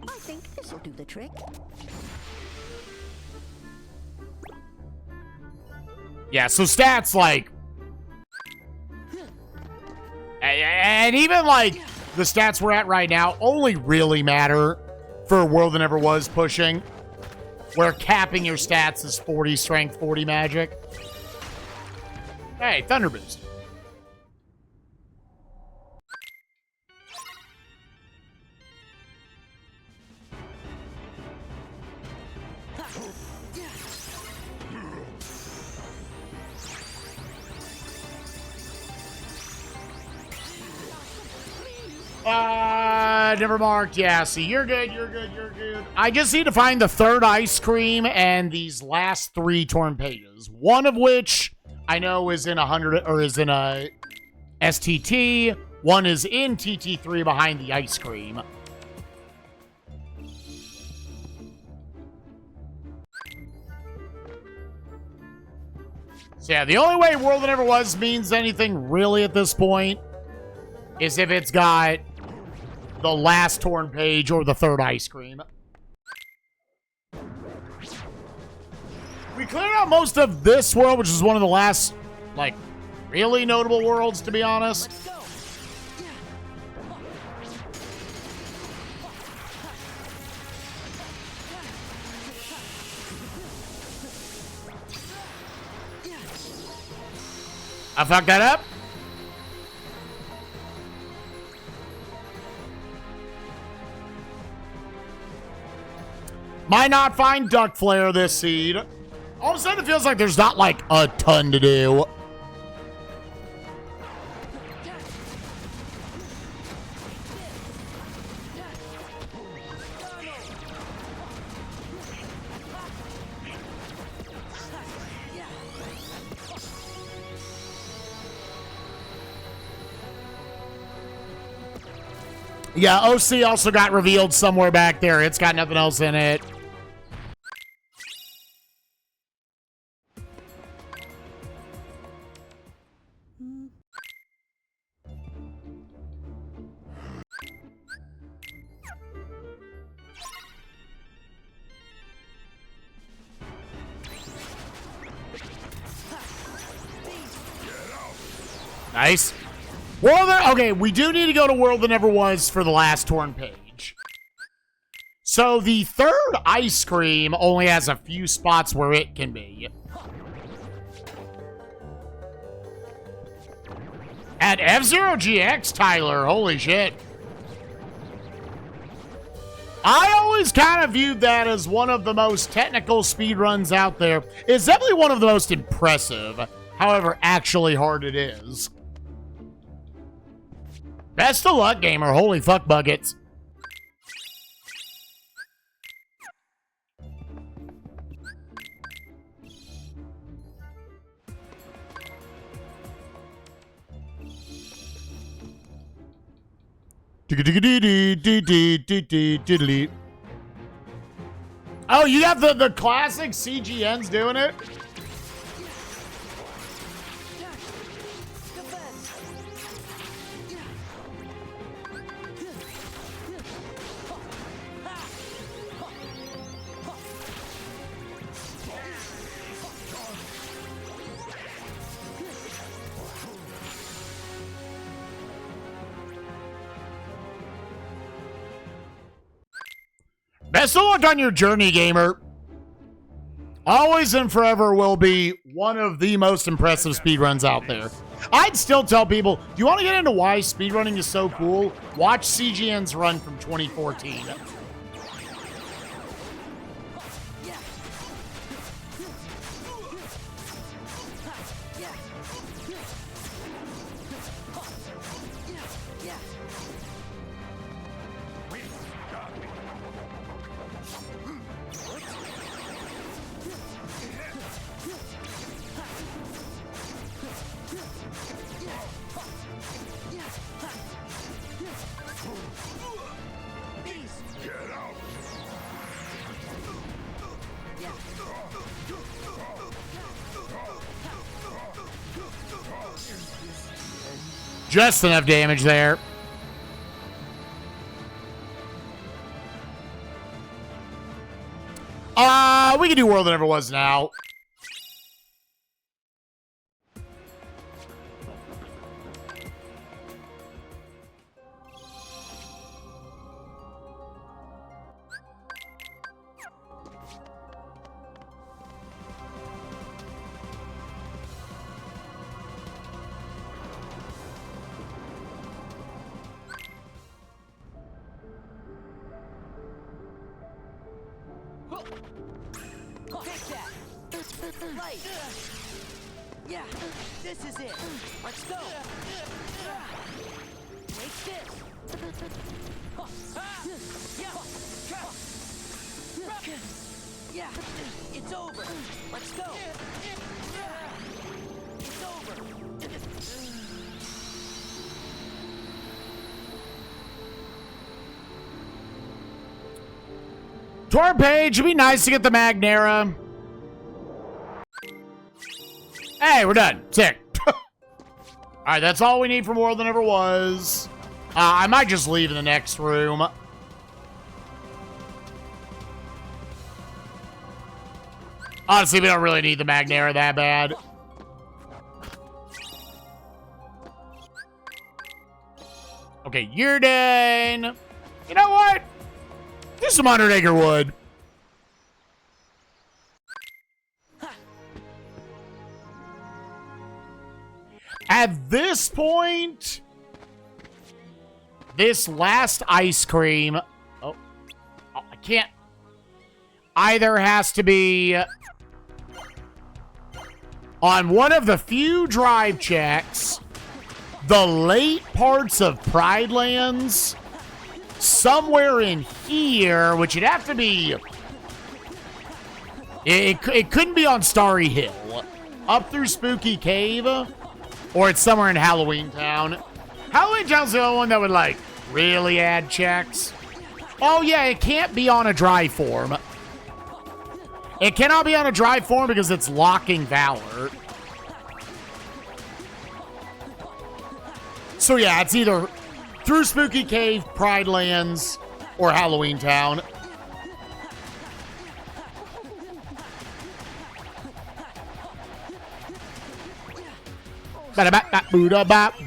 I think this will do the trick. Yeah, so stats like, and even like the stats we're at right now only really matter for World That Never Was pushing, where capping your stats is 40 strength, 40 magic. Hey, Thunder Boost. Never marked. Yeah, see, you're good, you're good, you're good. I just need to find the third ice cream and these last 3 torn pages. One of which I know is in 100 or is in a STT. One is in TT3 behind the ice cream. So yeah, the only way World That Never Was means anything really at this point is if it's got the last torn page or the third ice cream. We cleared out most of this world, which is one of the last, like, really notable worlds, to be honest. Let's go. I fucked that up. Might not find Duck Flare this seed. All of a sudden, it feels like there's not, like, a ton to do. Yeah, OC also got revealed somewhere back there. It's got nothing else in it. Nice. Okay, we do need to go to World That Never Was for the last torn page. So the third ice cream only has a few spots where it can be. At F-Zero GX, Tyler, holy shit. I always kind of viewed that as one of the most technical speedruns out there. It's definitely one of the most impressive, however actually hard it is. Best of luck, gamer. Holy fuck buckets. Oh, you got the classic CGNs doing it? Best of luck on your journey, gamer. Always and forever will be one of the most impressive speedruns out there. I'd still tell people, do you want to get into why speedrunning is so cool? Watch CGN's run from 2014. Just enough damage there. We can do World That Never Was now. Take that! Right! Yeah, this is it! Let's go! Take this! Yeah, it's over! Let's go! It's over! Tour page, it'd be nice to get the Magnera. Hey, we're done. Sick. Alright, that's all we need from World That Never Was. I might just leave in the next room. Honestly, we don't really need the Magnera that bad. Okay, you're done. You know what? Do some 100 Acre Wood. At this point, this last ice cream... Oh, I can't... Either has to be on one of the few drive checks, the late parts of Pride Lands, somewhere in here, which would have to be... It couldn't be on Starry Hill. Up through Spooky Cave, or it's somewhere in Halloween Town. Halloween Town's the only one that would, like, really add checks. Oh, yeah, it can't be on a dry form. It cannot be on a dry form because it's locking Valor. So, yeah, it's either through Spooky Cave, Pride Lands, or Halloween Town.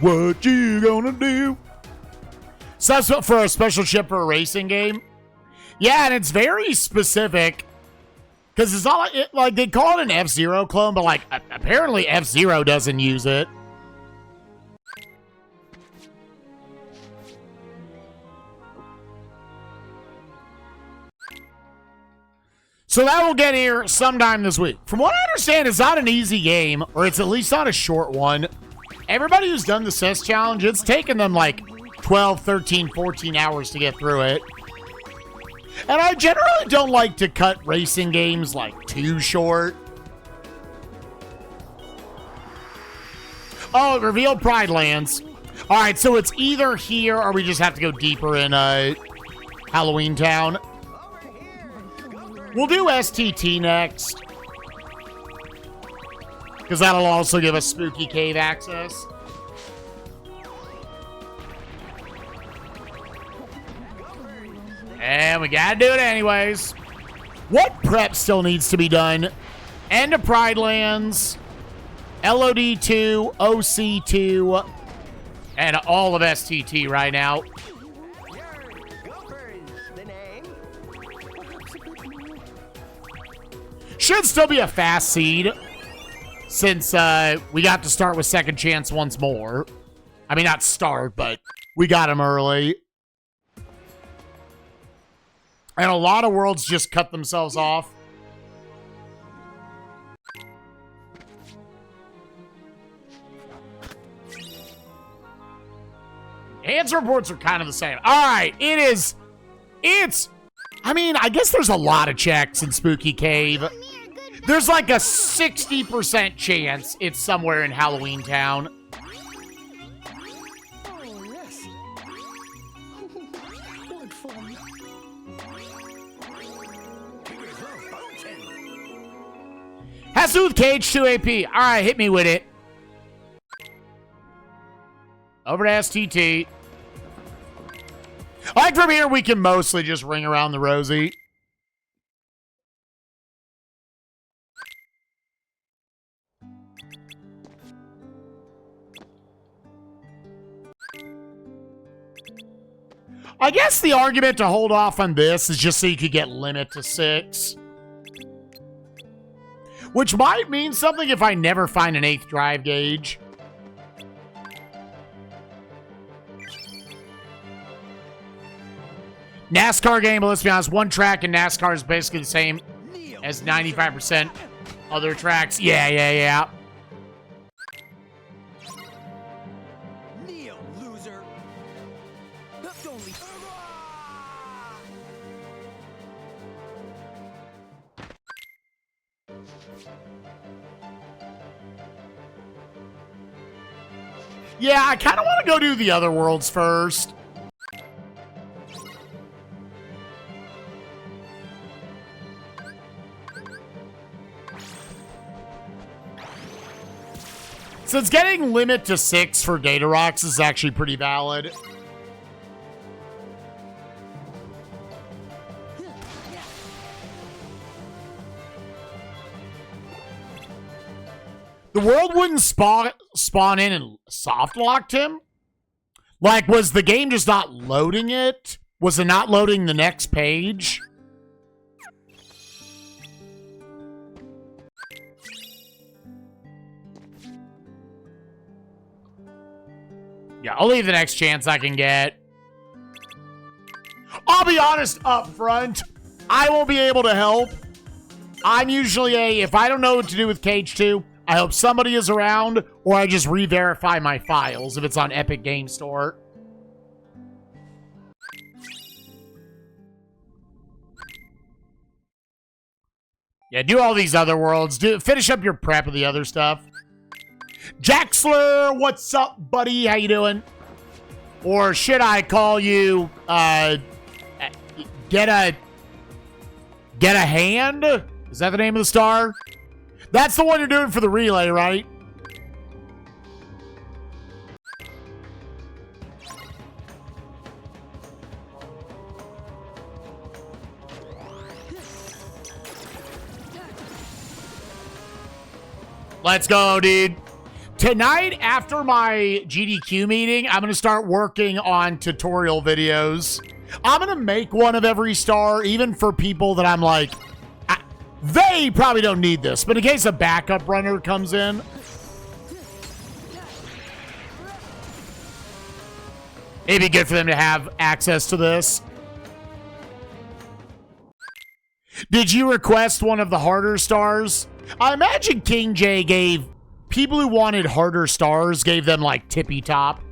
What you gonna do? So that's for a special chip for a racing game. Yeah, and it's very specific. Because it's all like they call it an F-Zero clone, but like apparently F-Zero doesn't use it. So that will get here sometime this week. From what I understand, it's not an easy game, or it's at least not a short one. Everybody who's done the CES challenge, it's taken them like 12, 13, 14 hours to get through it. And I generally don't like to cut racing games like too short. Oh, it revealed Pride Lands. All right, so it's either here or we just have to go deeper in Halloween Town. We'll do STT next. Because that'll also give us Spooky Cave access. And we gotta do it anyways. What prep still needs to be done? End of Pride Lands, LOD2, OC2, and all of STT right now. Should still be a fast seed, since we got to start with Second Chance once more. I mean, not start, but we got him early. And a lot of worlds just cut themselves off. Answer reports are kind of the same. All right, I mean, I guess there's a lot of checks in Spooky Cave. There's like a 60% chance it's somewhere in Halloween Town. Oh, yes. What fun. Has to do with KH2 AP. All right, hit me with it. Over to STT. Like from here, we can mostly just ring around the rosy. I guess the argument to hold off on this is just so you could get limit to 6. Which might mean something if I never find an 8th drive gauge. NASCAR game, but let's be honest, one track in NASCAR is basically the same as 95% other tracks. Yeah. Kneel, loser. Don't leave. Yeah, I kind of want to go do the other worlds first. Since getting limit to 6 for Data Rocks is actually pretty valid. The world wouldn't spawn in and soft locked him? Like, was the game just not loading it? Was it not loading the next page? Yeah, I'll leave the next chance I can get. I'll be honest up front. I won't be able to help. I'm usually if I don't know what to do with KH2, I hope somebody is around, or I just re-verify my files if it's on Epic Game Store. Yeah, do all these other worlds. Finish up your prep of the other stuff. Jaxler, what's up, buddy? How you doing? Or should I call you, get a hand? Is that the name of the star? That's the one you're doing for the relay, right? Let's go, dude. Tonight, after my GDQ meeting, I'm going to start working on tutorial videos. I'm going to make one of every star, even for people that I'm like, they probably don't need this, but in case a backup runner comes in, it'd be good for them to have access to this. Did you request one of the harder stars? I imagine King J gave people who wanted harder stars, gave them like tippy top.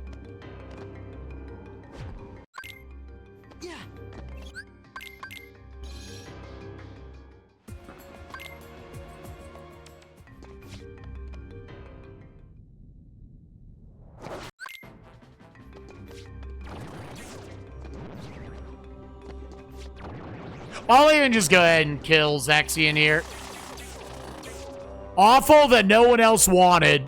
Yeah. I'll even just go ahead and kill Zexion here. Awful that no one else wanted.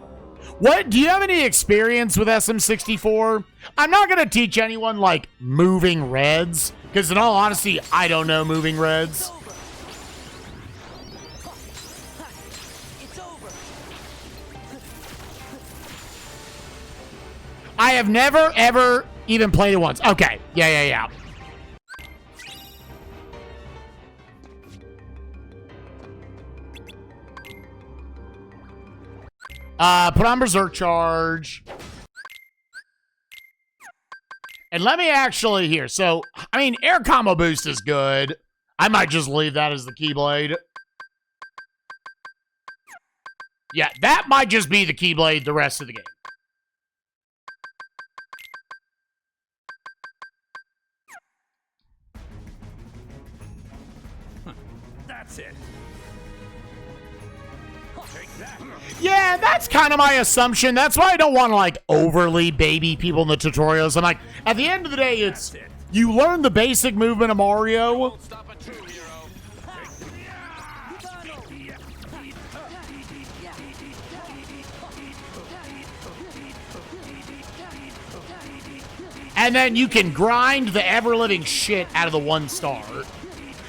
What? Do you have any experience with SM64? I'm not going to teach anyone, like, moving reds, because in all honesty, I don't know moving reds. It's over. I have never, ever even played it once. Okay. Yeah. Put on Berserk Charge. And let me actually here. So, I mean, air combo boost is good. I might just leave that as the Keyblade. Yeah, that might just be the Keyblade the rest of the game. That's it. Take that. Yeah, that's kind of my assumption. That's why I don't want to, like, overly baby people in the tutorials. I'm like, at the end of the day, it's, you learn the basic movement of Mario. Won't stop a true hero. And then you can grind the ever-living shit out of the 1 star.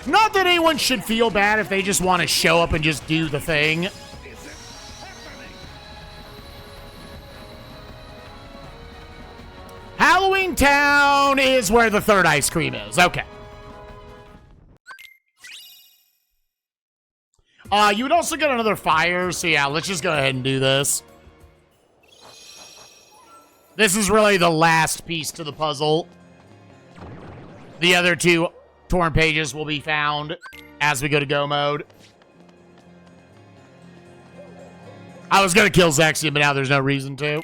Not that anyone should feel bad if they just want to show up and just do the thing. Halloween Town is where the 3rd ice cream is. Okay. You would also get another fire, so yeah, let's just go ahead and do this. This is really the last piece to the puzzle. The other 2 torn pages will be found as we go to go mode. I was going to kill Zexion, but now there's no reason to.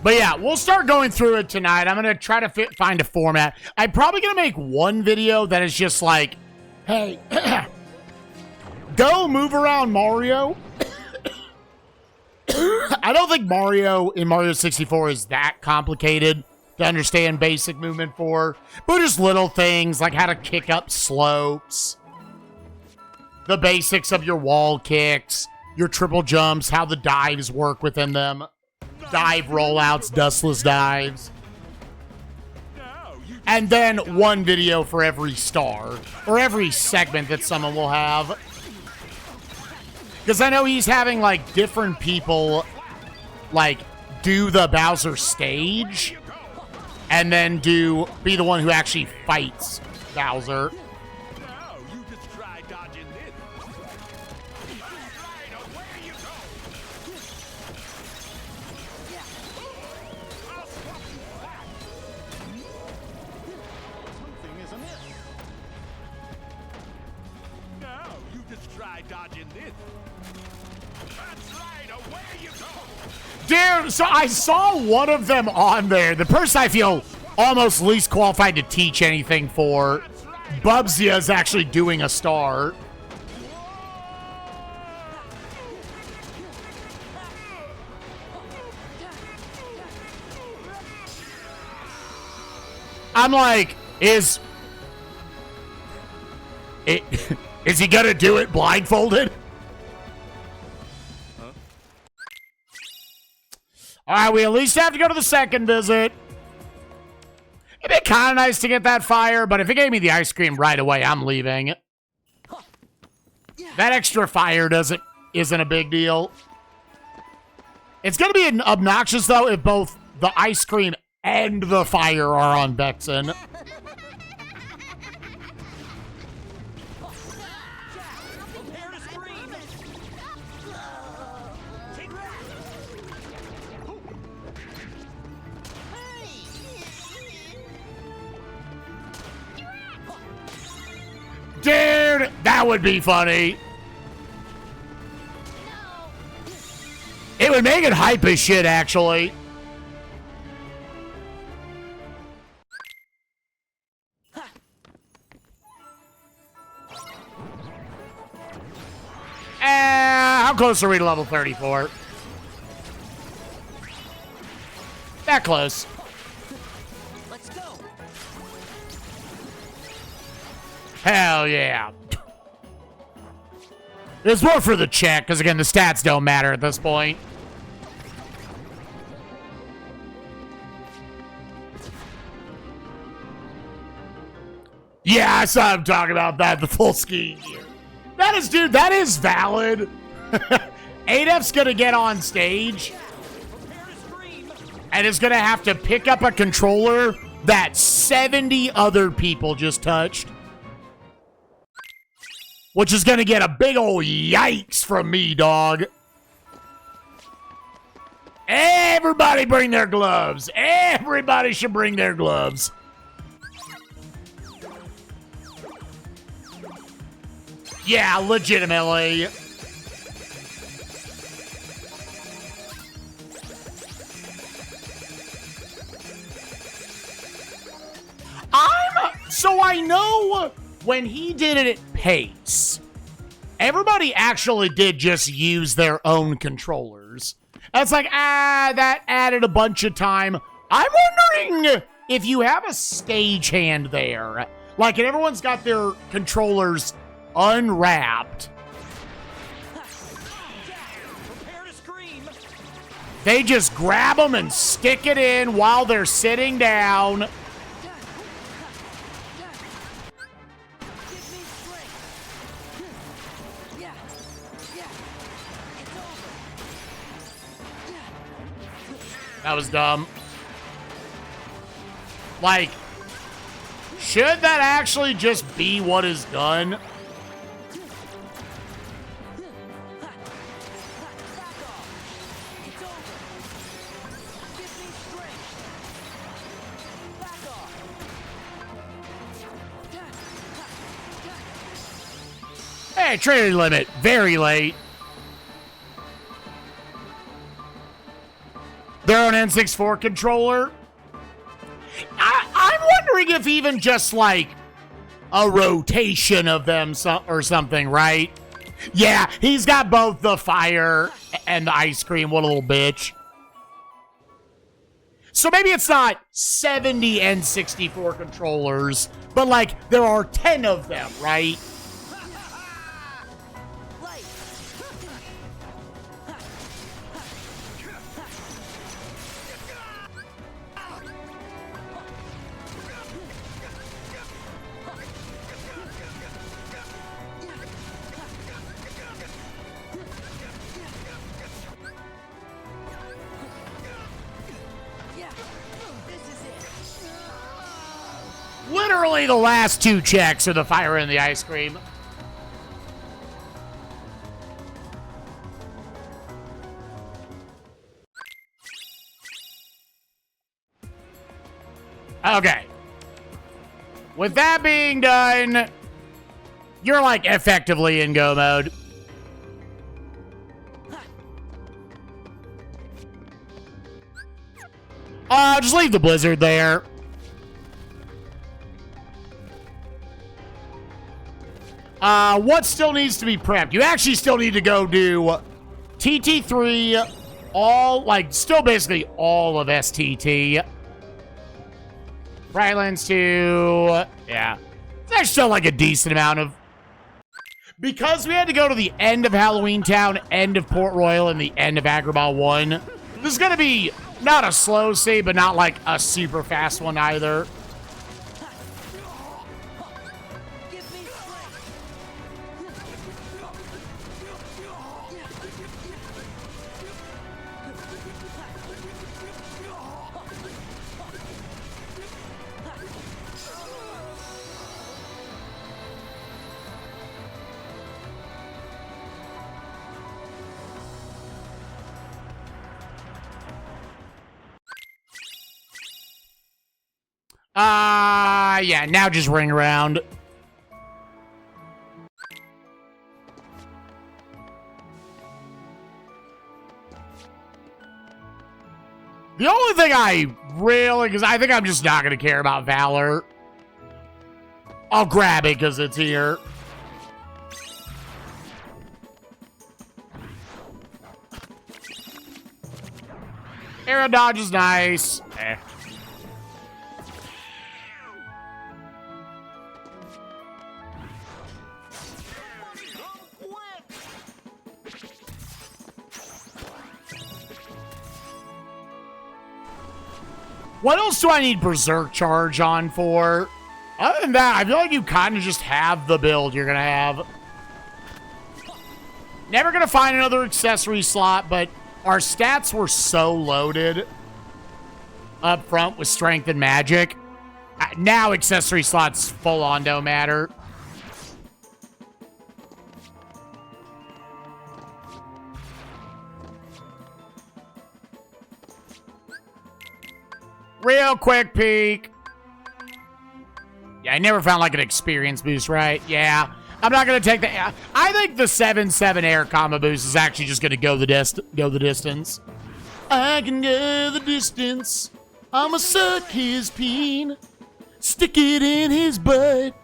But yeah, we'll start going through it tonight. I'm going to try to find a format. I'm probably going to make one video that is just like, hey, go move around Mario. I don't think Mario in Mario 64 is that complicated to understand basic movement for. But just little things like how to kick up slopes, the basics of your wall kicks, your triple jumps, how the dives work within them. Dive rollouts, dustless dives. And then one video for every star, or every segment that someone will have. Because I know he's having, like, different people, like, do the Bowser stage, and then be the one who actually fights Bowser. try dodging this. That's right, away you go. Dude, so I saw one of them on there. The person I feel almost least qualified to teach anything for, Bubsy, is actually doing a star. I'm like, is he gonna do it blindfolded? Huh? All right, we at least have to go to the second visit. It'd be kind of nice to get that fire, but if it gave me the ice cream right away, I'm leaving. That extra fire isn't a big deal. It's gonna be obnoxious though if both the ice cream and the fire are on Vexen. Prepare to scream. Take Dude, that would be funny. It would make it hype as shit, actually. How close are we to level 34? That close. Let's go. Hell yeah. It's more for the check, because again, the stats don't matter at this point. Yeah, I saw him talking about that, the full skiing gear. That is, dude, that is valid. 8F's gonna get on stage and is gonna have to pick up a controller that 70 other people just touched. Which is gonna get a big ol' yikes from me, dog. Everybody bring their gloves. Everybody should bring their gloves. Yeah, legitimately. So I know when he did it at pace, everybody actually did just use their own controllers. It's like, that added a bunch of time. I'm wondering if you have a stagehand there, like, and everyone's got their controllers unwrapped. Prepare to scream. They just grab them and stick it in while they're sitting down. Give me strength. Yeah. It's over. That was dumb. Like, should that actually just be what is done? Back off. It's over. Give me strength. Back off. Hey, training limit. Very late. Their own N64 controller. I'm wondering if even just like a rotation of them or something, right? Yeah, he's got both the fire and the ice cream. What a little bitch. So maybe it's not 70 N64 controllers, but like there are 10 of them, right? Light. Yeah. This is it. Literally the last two checks are the fire and the ice cream. Okay. With that being done, you're like effectively in go mode. Just leave the blizzard there. What still needs to be prepped? You actually still need to go do TT3, still basically all of STT. Rylands 2, yeah. There's still like a decent amount of... Because we had to go to the end of Halloween Town, end of Port Royal, and the end of Agrabah 1, this is going to be not a slow save, but not like a super fast one either. Yeah, now just ring around. The only thing I really, because I think I'm just not going to care about Valor. I'll grab it because it's here. Arrow dodge is nice. Eh. What else do I need Berserk Charge on for? Other than that, I feel like you kind of just have the build you're going to have. Never going to find another accessory slot, but our stats were so loaded up front with strength and magic. Now accessory slots full on don't matter. Real quick peek. Yeah, I never found like an experience boost, right? Yeah. I'm not going to take the... I think the 7-7 air combo boost is actually just going to go the distance. I can go the distance. I'ma suck his peen. Stick it in his butt.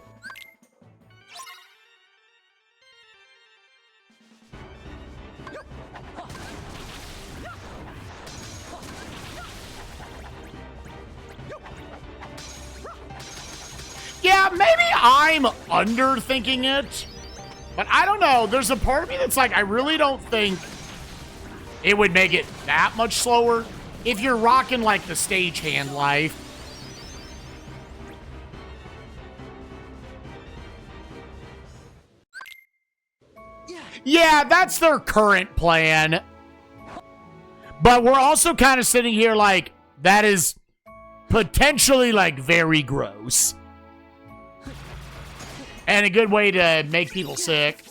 Yeah, maybe I'm underthinking it, but I don't know. There's a part of me that's like, I really don't think it would make it that much slower if you're rocking like the stagehand life. Yeah, that's their current plan. But we're also kind of sitting here like, that is potentially like very gross. And a good way to make people sick.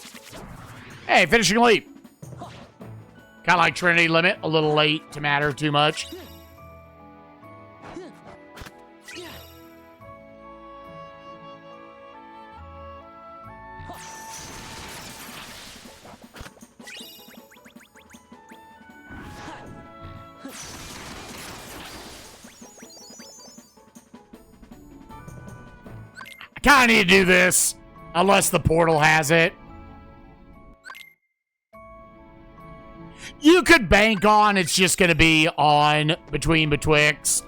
Hey, finishing leap. Kind of like Trinity Limit, a little late to matter too much. I kind of need to do this. Unless the portal has it. You could bank on it's just going to be on betwixt.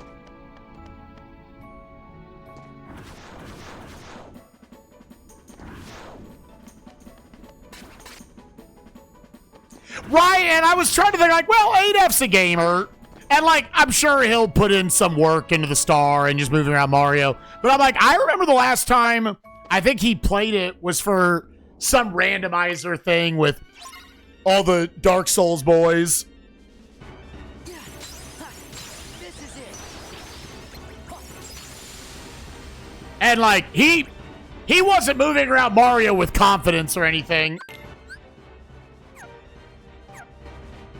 Right, and I was trying to think like, well, 8F's a gamer. And like, I'm sure he'll put in some work into the star and just moving around Mario. But I'm like, I remember the last time I think he played it was for some randomizer thing with all the Dark Souls boys. This is it. And like, he wasn't moving around Mario with confidence or anything.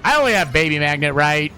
I only have Baby Magnet, right?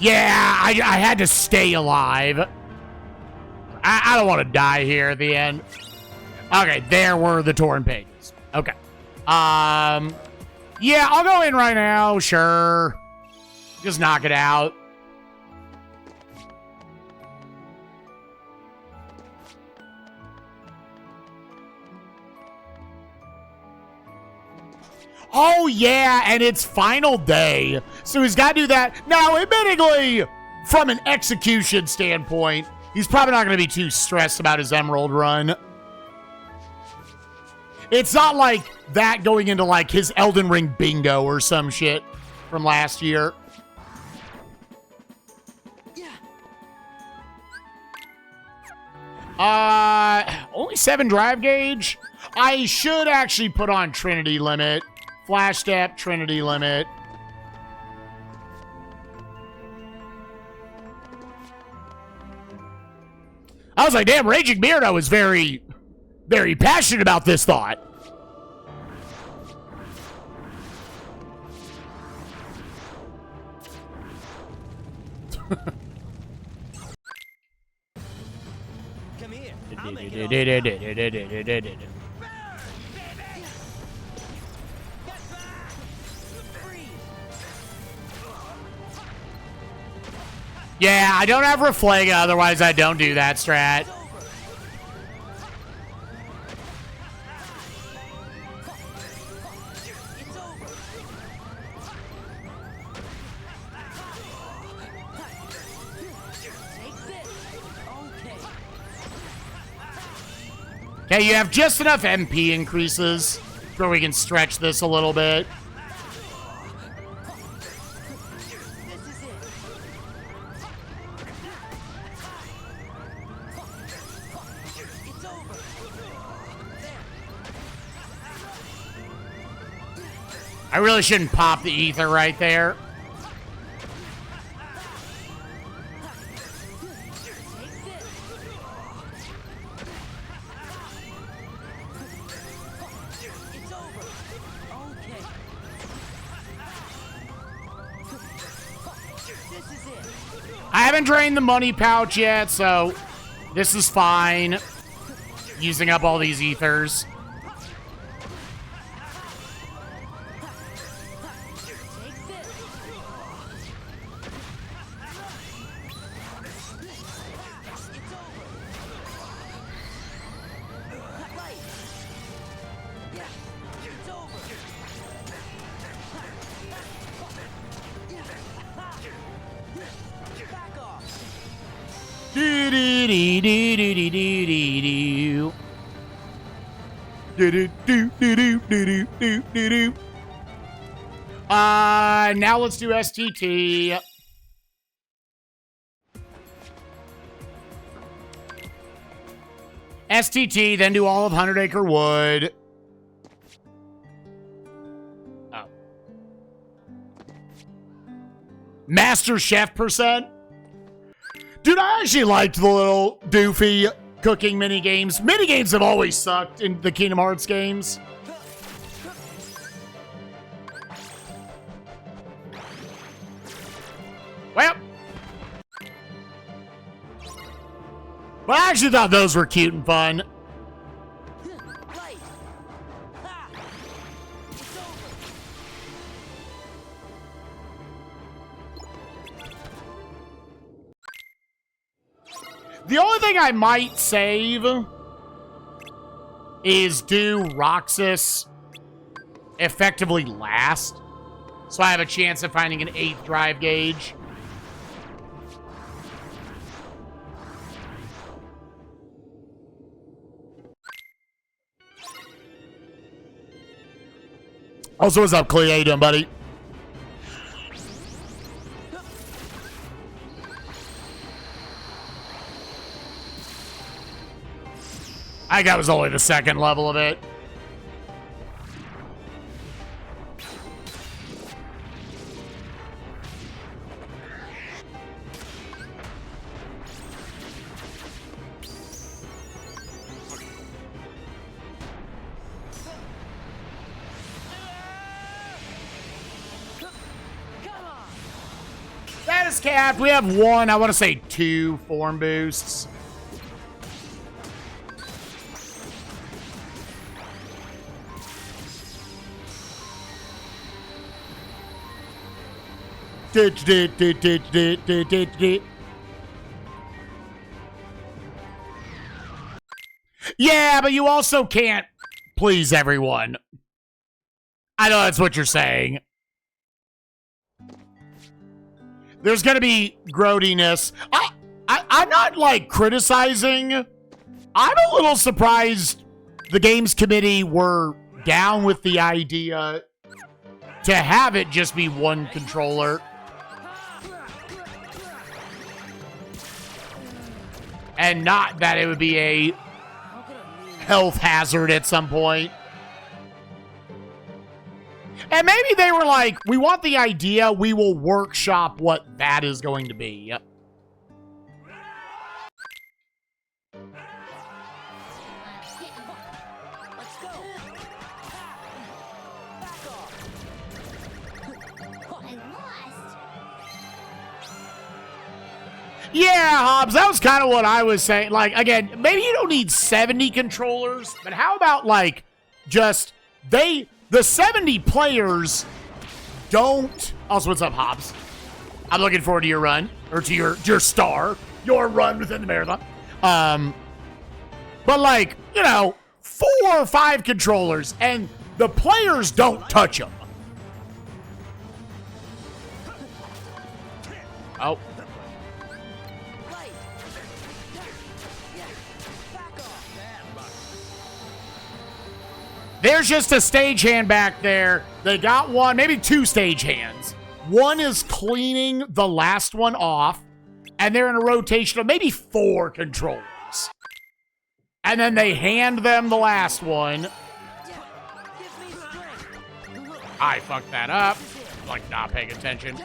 Yeah, I had to stay alive. I don't want to die here at the end. Okay, there were the torn pages. Okay. Yeah, I'll go in right now. Sure. Just knock it out. Oh, yeah, and it's final day. So he's got to do that. Now, admittedly, from an execution standpoint, he's probably not going to be too stressed about his Emerald run. It's not like that going into, like, his Elden Ring bingo or some shit from last year. Only 7 drive gauge. I should actually put on Trinity Limit. Flash Step, Trinity Limit. I was like, damn, Raging Beardo is very, very passionate about this thought. Come here. I'll make it all Yeah, I don't have Reflega, otherwise I don't do that strat. Okay, you have just enough MP increases where we can stretch this a little bit. I really shouldn't pop the ether right there. I haven't drained the money pouch yet, so this is fine. Using up all these ethers. Now let's do STT. STT, then do all of 100 Acre Wood. Oh. Master Chef percent? Dude, I actually liked the little doofy cooking minigames. Minigames have always sucked in the Kingdom Hearts games. Well. But I actually thought those were cute and fun. The only thing I might save is do Roxas effectively last. So I have a chance of finding an 8th drive gauge. Also, what's up, Clea? How you doing, buddy? I think that was only the 2nd level of it. Status cap. We have one, I want to say 2 form boosts. Yeah, but you also can't please everyone. I know that's what you're saying. There's going to be grody-ness. I'm not, like, criticizing. I'm a little surprised the games committee were down with the idea to have it just be one controller. And not that it would be a health hazard at some point. And maybe they were like, we want the idea, we will workshop what that is going to be. Let's go. Back off. I lost. Yeah, Hobbs, that was kind of what I was saying. Like, again, maybe you don't need 70 controllers, but how about, like, just, the 70 players don't... Also, what's up, Hobbs? I'm looking forward to your run, or to your your run within the marathon. But, like, you know, 4 or 5 controllers, and the players don't touch them. Oh. Right. Yeah. Back off. There's just a stagehand back there. They got one, maybe 2 stagehands. One is cleaning the last one off, and they're in a rotation of maybe 4 controllers. And then they hand them the last one. Give me strength. I fucked that up. Like, not paying attention.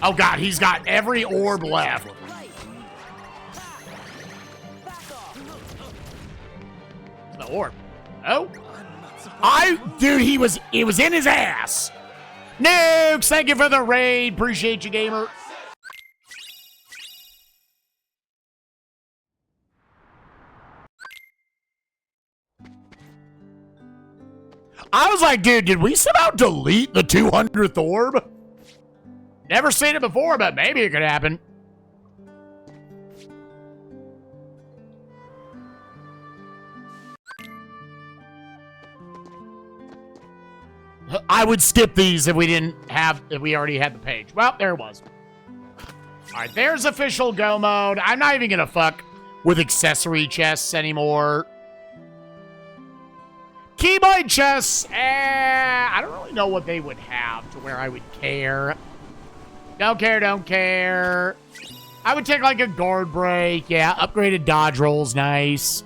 Oh, God, he's got every orb left. Right. Back off. The orb. Oh. Dude, it was in his ass. Nukes, thank you for the raid. Appreciate you, gamer. I was like, dude, did we somehow delete the 200th orb? Never seen it before, but maybe it could happen. I would skip these if we already had the page. Well, there it was. All right, there's official go mode. I'm not even gonna fuck with accessory chests anymore. Keyblade chests, I don't really know what they would have to where I would care. Don't care. I would take like a guard break. Yeah, upgraded dodge roll's nice.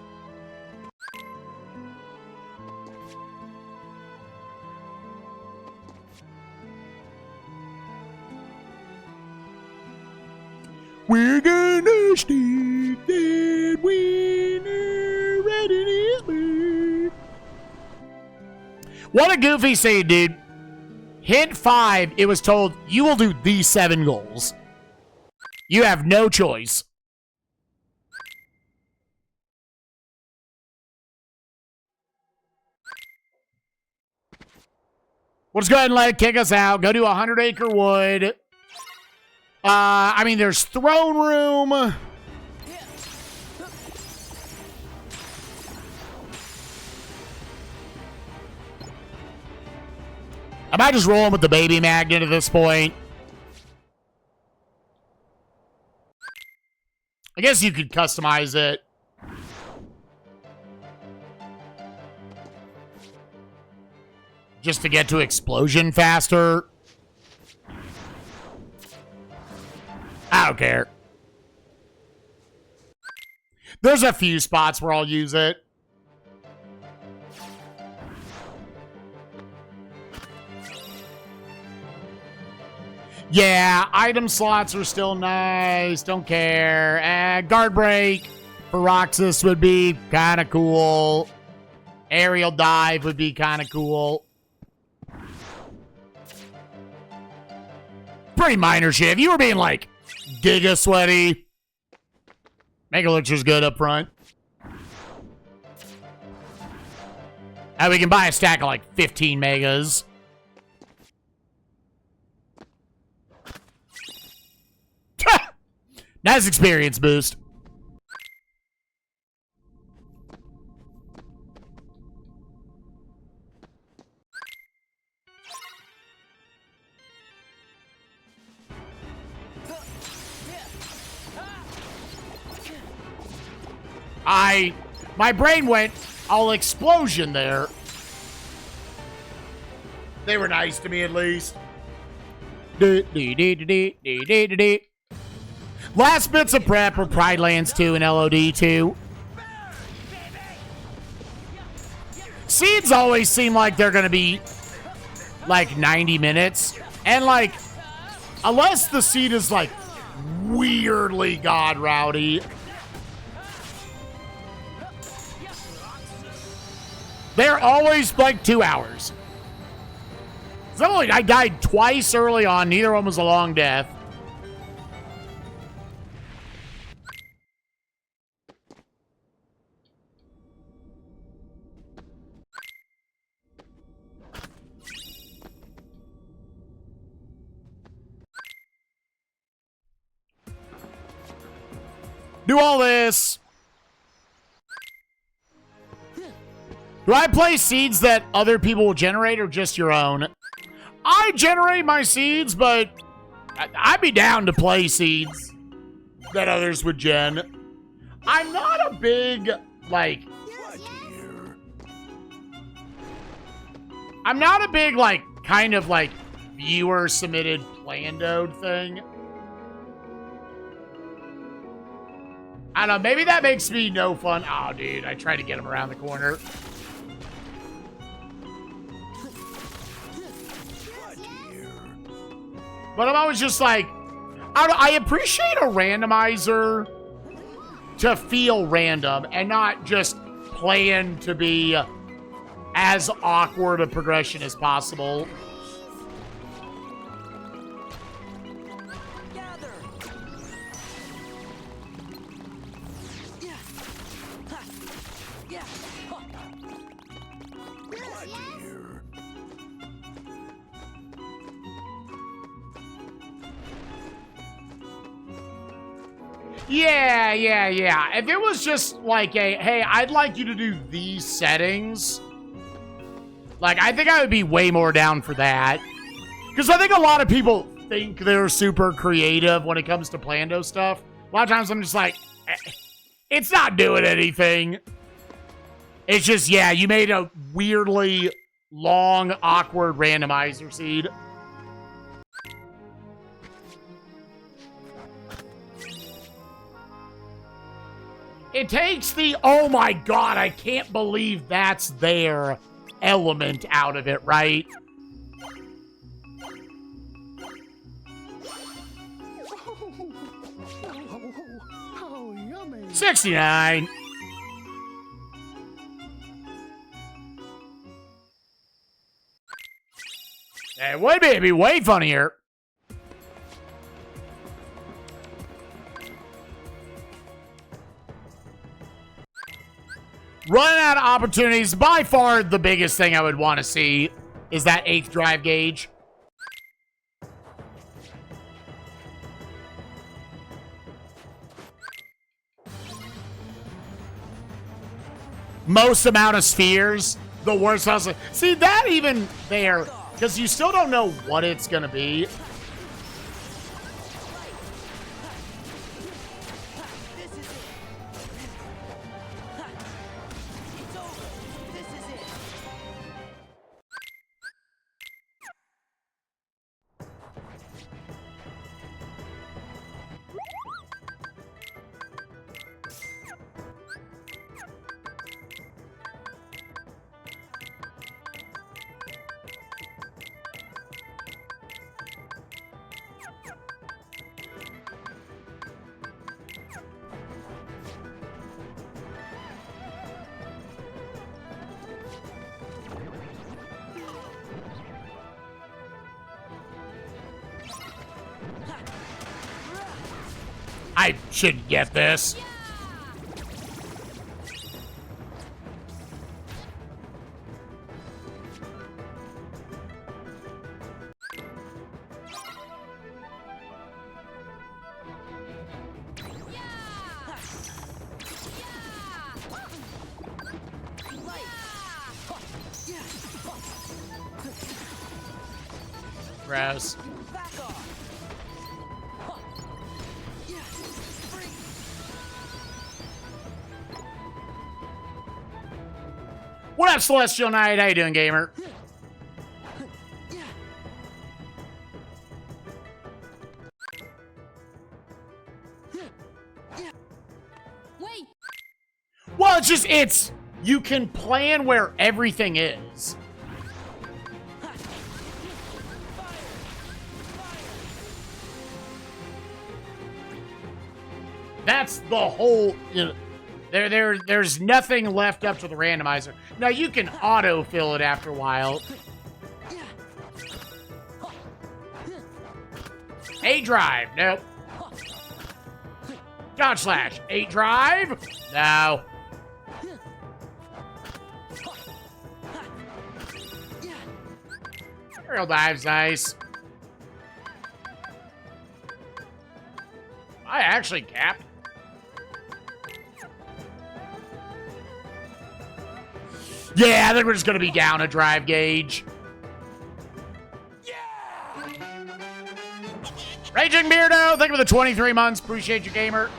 We're gonna stick that winner right in his butt. What a goofy say, dude. Hint 5, it was told, you will do these 7 goals. You have no choice. We'll just go ahead and let it kick us out. Go to 100 Acre Wood. I mean, there's throne room. I might just roll him with the baby magnet at this point. I guess you could customize it. Just to get to explosion faster. I don't care. There's a few spots where I'll use it. Yeah, item slots are still nice. Don't care. Guard break for Roxas would be kind of cool. Aerial dive would be kind of cool. Pretty minor shit. If you were being like, Giga sweaty. Mega looks just good up front. And we can buy a stack of like 15 megas. Nice experience boost. My brain went all explosion there. They were nice to me at least. Last bits of prep were Pride Lands 2 and LOD 2. Seeds always seem like they're going to be like 90 minutes. And like, unless the seed is like weirdly god rowdy, they're always like 2 hours. So I died twice early on. Neither one was a long death. Do all this. Do I play seeds that other people will generate or just your own? I generate my seeds, but I'd be down to play seeds that others would gen. I'm not a big, like... I'm not a big, like, kind of, like, viewer-submitted plandoed thing. I don't know, maybe that makes me no fun. Oh, dude, I tried to get him around the corner. But I'm always just like, I appreciate a randomizer to feel random and not just plan to be as awkward a progression as possible. Yeah. If it was just like a, hey, I'd like you to do these settings, like, I think I would be way more down for that. Because I think a lot of people think they're super creative when it comes to Plando stuff. A lot of times I'm just like, it's not doing anything. It's just, yeah, you made a weirdly long, awkward randomizer seed. It takes the, oh my god, I can't believe that's there element out of it, right? Oh, yummy. 69. It would be, it'd be way funnier. Running out of opportunities, by far the biggest thing I would want to see is that 8th drive gauge. Most amount of spheres, the worst hustle. See, that even there, because you still don't know what it's going to be. I should get this. Gross. Back off. What up, Celestial Knight? How you doing, gamer? Wait! Well, it's you can plan where everything is. That's the whole, you know, there's nothing left up to the randomizer. Now you can auto-fill it after a while. A drive, nope. Dodge slash, A drive, no. Aerial dive's nice. I actually capped. Yeah, I think we're just gonna be down a drive gauge. Raging Beardo, thank you for the 23 months. Appreciate you, gamer.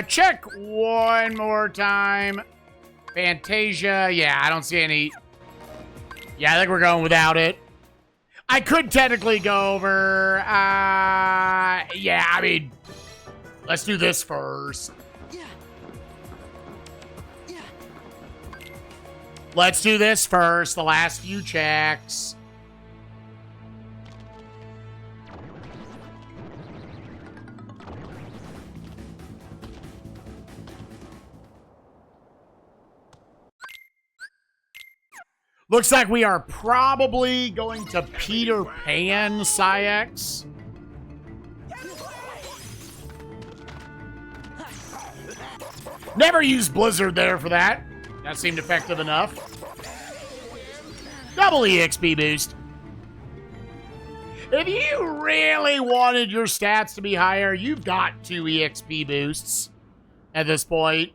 Check one more time. Fantasia. Yeah, I don't see any. Yeah, I think we're going without it. I could technically go over. Yeah, I mean, let's do this first. Let's do this first. The last few checks. Looks like we are probably going to Peter Pan Psyx. Never used Blizzard there for that. That seemed effective enough. Double EXP boost. If you really wanted your stats to be higher, you've got 2 EXP boosts at this point.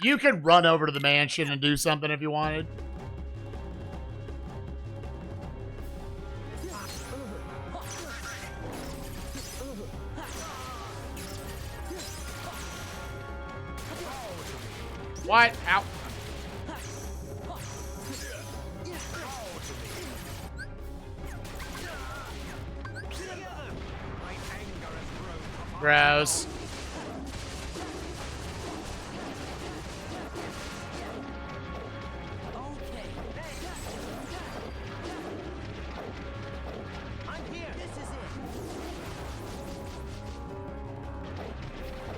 You could run over to the mansion and do something if you wanted. What? Ow. Gross.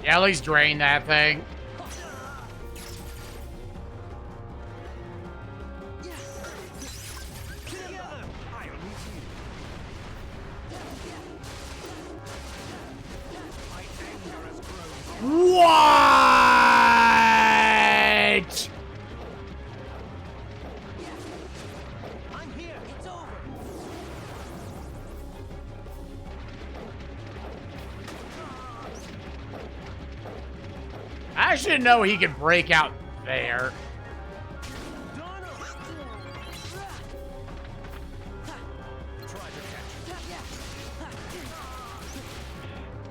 Yeah, at least drain that thing. What? I'm here. It's over. I should know he could break out there.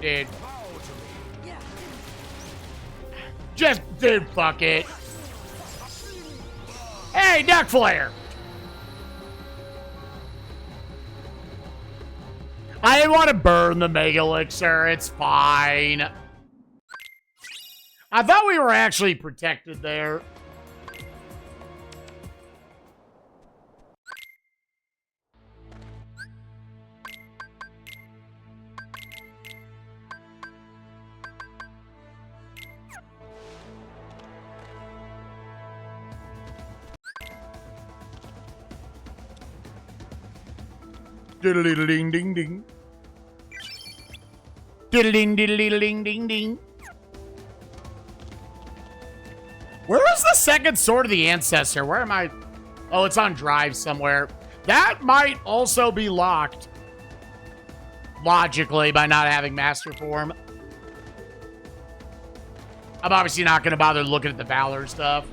Dude. Yeah. Just, dude, fuck it. Hey, Duck Flare. I didn't want to burn the Mega Elixir. It's fine. I thought we were actually protected there. Diddle-diddle-ding, ding, ding. Diddle-ding, diddle-diddle-ding, ding, ding. Where was the second Sword of the Ancestor? Where am I? Oh, it's on drive somewhere. That might also be locked. Logically, by not having Master Form. I'm obviously not going to bother looking at the Valor stuff.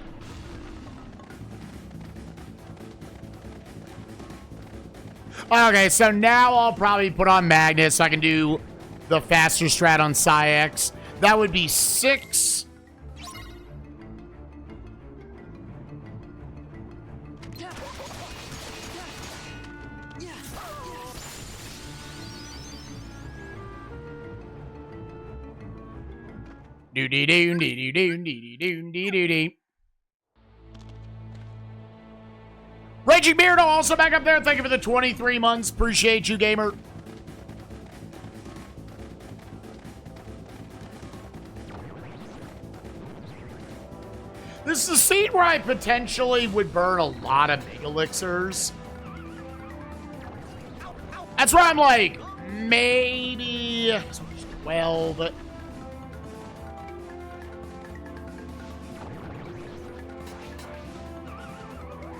Okay, so now I'll probably put on Magnus so I can do the faster strat on Psyx. That would be 6. Do-dee-doo-dee-doo-dee-doo-dee-doo-dee. Raging Beardo also back up there. Thank you for the 23 months. Appreciate you, gamer. This is a scene where I potentially would burn a lot of Mega Elixirs. That's where I'm like, maybe 12.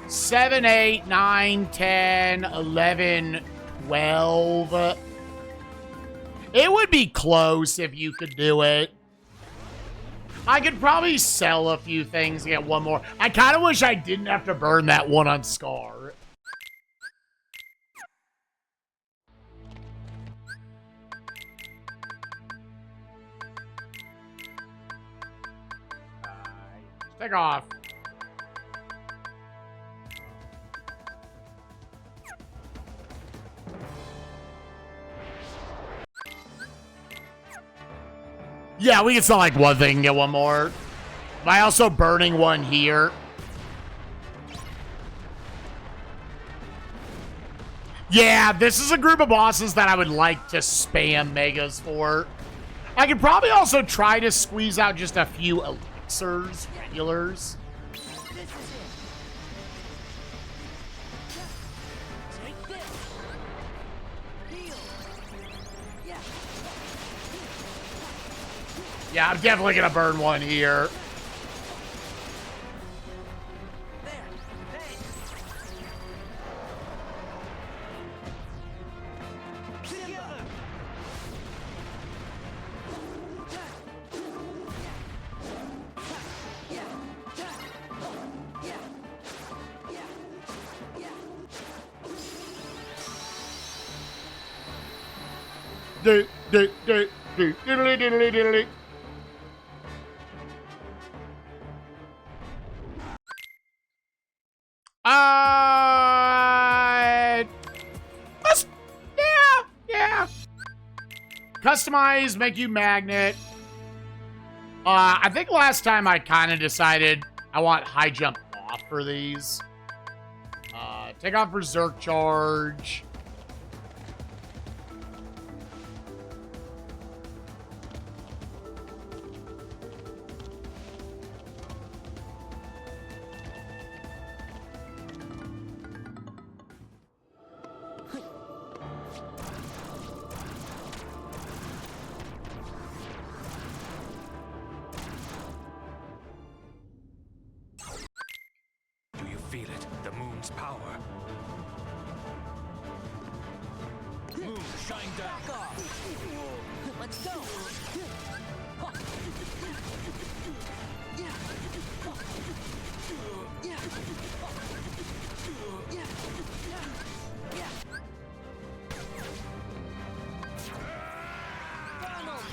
Seven, 8, 9, 10, 11, 12. It would be close if you could do it. I could probably sell a few things to get one more. I kind of wish I didn't have to burn that one on Scar. Take off. Yeah, we can sell like one thing and get one more. By also burning one here. Yeah, this is a group of bosses that I would like to spam megas for. I could probably also try to squeeze out just a few elixirs, regulars. This is it. Take this. Heal. Yeah. Yeah, I'm definitely gonna burn one here. There. Hey. Together. Yeah. Yeah. Yeah. Yeah. Diddly. Yeah. Customize, make you magnet. I think last time I kind of decided I want high jump off for these. Take off Berserk Charge. Do you feel it? The moon's power. Moon, shine down. Back off. Let's go. Yeah. Yeah. Yeah. Yeah. Ronald.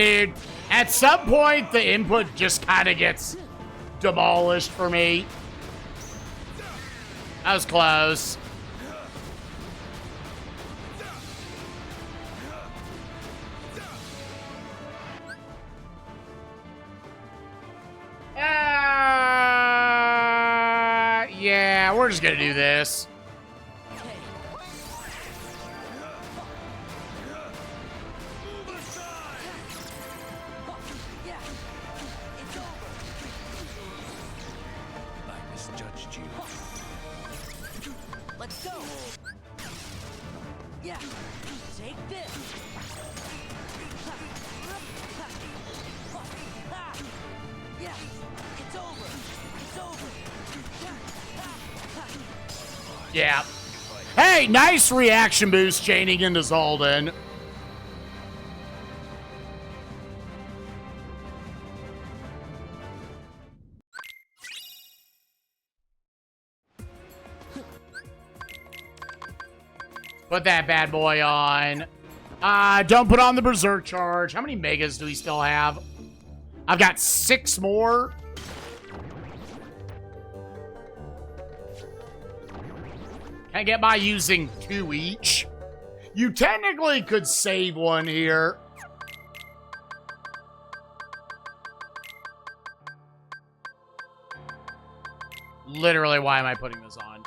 dude. At some point, the input just kind of gets demolished for me. That was close. Yeah, we're just gonna do this. I misjudged you. Let's go. Yeah. Take this. Yeah. It's over. It's over. Yeah. Hey, nice reaction boost chaining into Zoldan. Put that bad boy on. Don't put on the Berserk charge. How many megas do we still have? I've got 6 more. Can I get by using 2 each? You technically could save one here. Literally, why am I putting this on?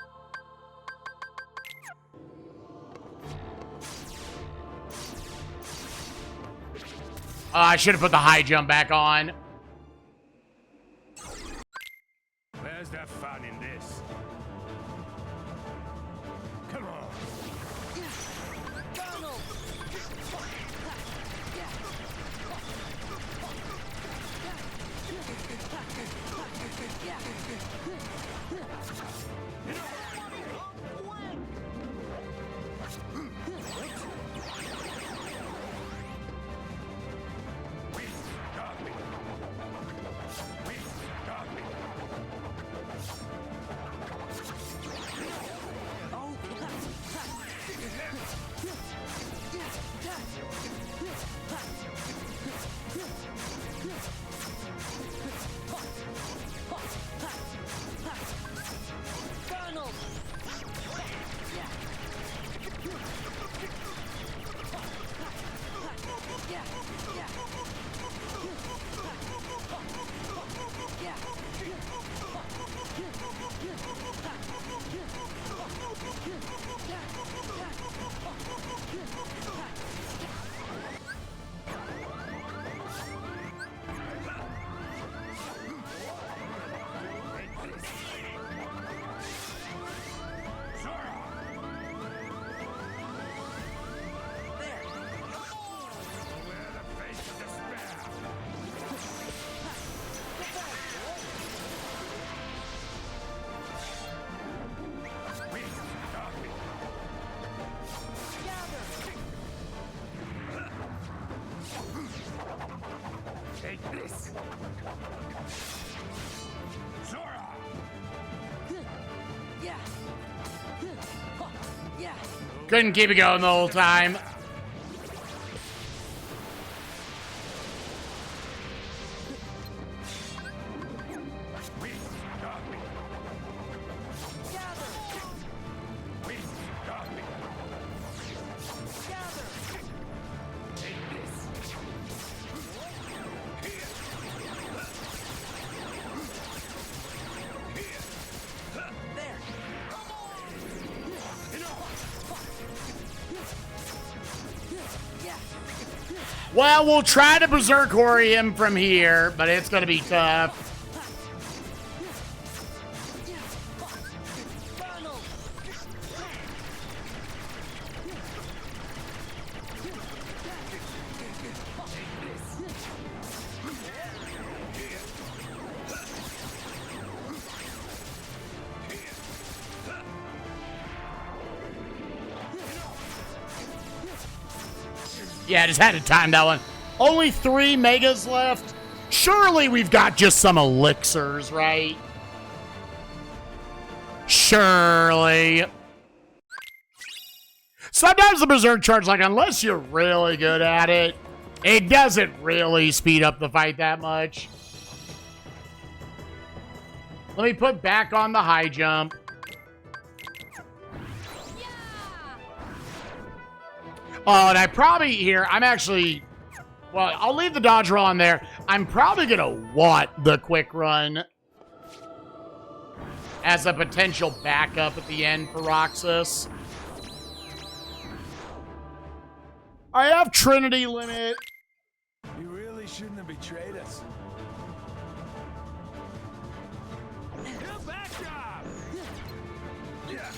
I should have put the high jump back on. Where's the fun in this? Come on. Donald. Take this. Zora. Yeah. Yeah. Couldn't keep it going the whole time. Well, we'll try to Berserk Hori him from here, but it's going to be tough. Yeah, just had to time that one. Only 3 megas left. Surely we've got just some elixirs, right? Surely. Sometimes the Berserk charge, like, unless you're really good at it, It doesn't really speed up the fight that much. Let me put back on the high jump. Oh, and I probably here, I'm actually, well, I'll leave the dodge roll on there. I'm probably going to want the quick run as a potential backup at the end for Roxas. I have Trinity limit. You really shouldn't have betrayed us. Hill backdrop! Yeah.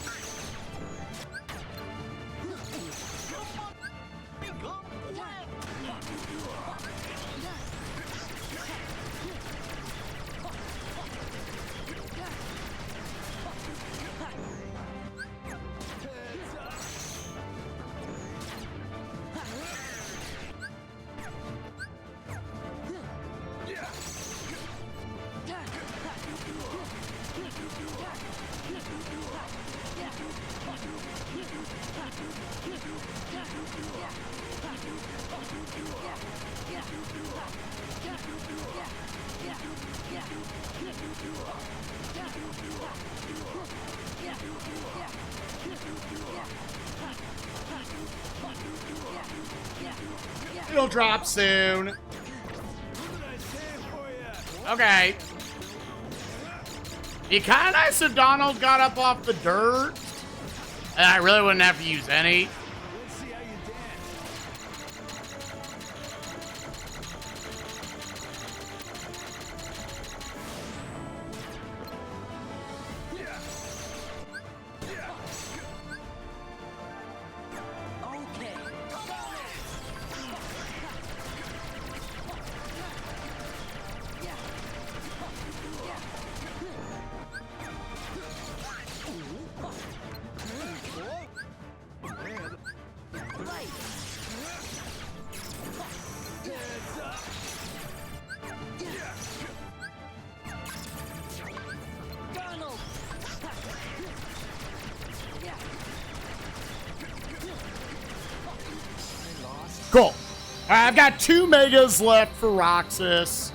It'll drop soon. Okay. Be kind of nice if Donald got up off the dirt. And I really wouldn't have to use any. Let's see how you Okay. Right. Donald. Cool. All right, I've got 2 megas left for Roxas.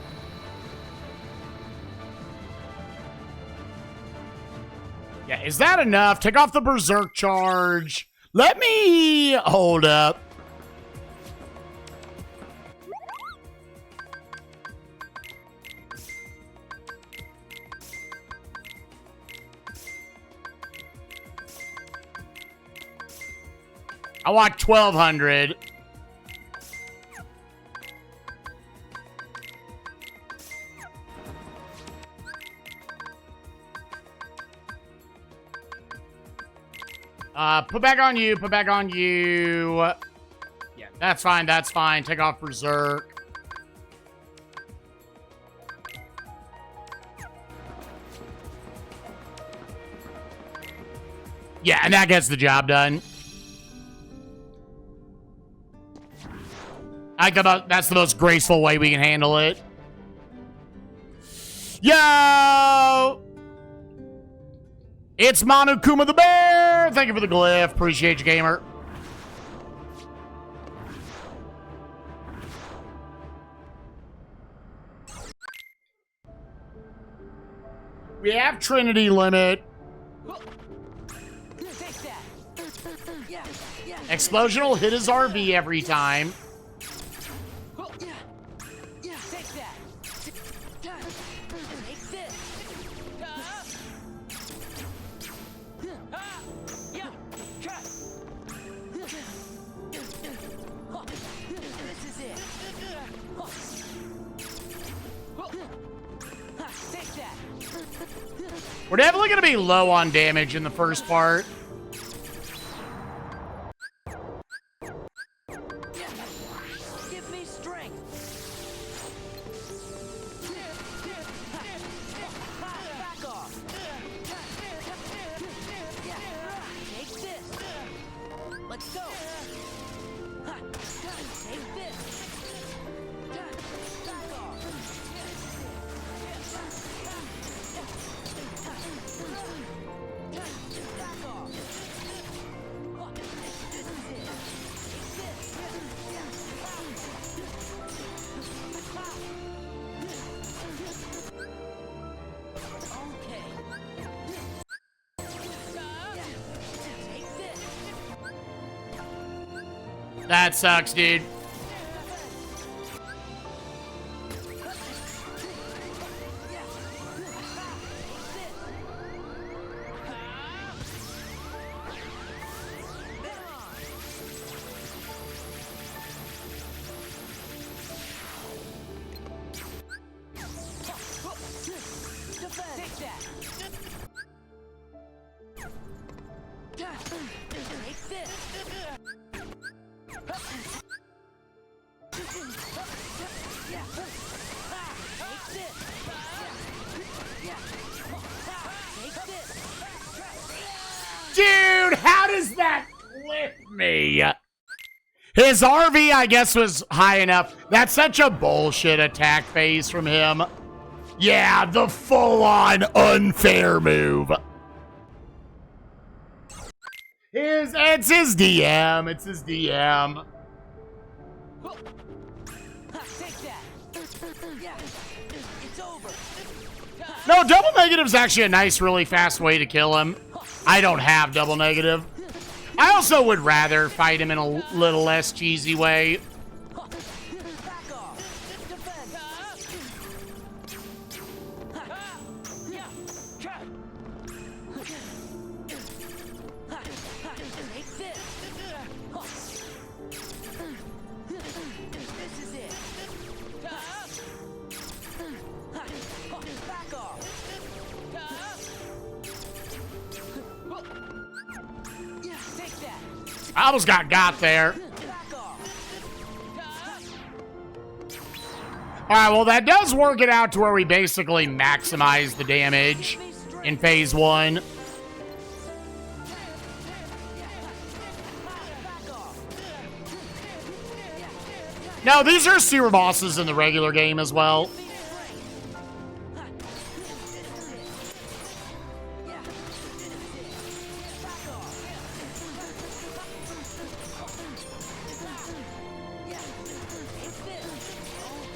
Yeah, is that enough? Take off the Berserk charge. Let me hold up. I want 1,200. Put back on you, put back on you. Yeah, that's fine, that's fine. Take off Berserk. Yeah, and that gets the job done. That's the most graceful way we can handle it. Yo! It's Monokuma the Bear! Thank you for the glyph. Appreciate you, gamer. We have Trinity limit. Take that. Yeah. Explosion will hit his RV every time. Yeah. Take that. Take this. This is it. Take that. We're definitely going to be low on damage in the first part. Give me strength. Back off. Take this. Let's go. Take this. Back off. Back off. That sucks, dude. Dude, how does that clip me? His RV, I guess, was high enough. That's such a bullshit attack phase from him. Yeah, the full-on unfair move. It's his DM. It's his DM. No, double negative is actually a nice, really fast way to kill him. I don't have double negative. I also would rather fight him in a little less cheesy way. I almost got there. Alright, well, that does work it out to where we basically maximize the damage in phase 1. No, these are super bosses in the regular game as well.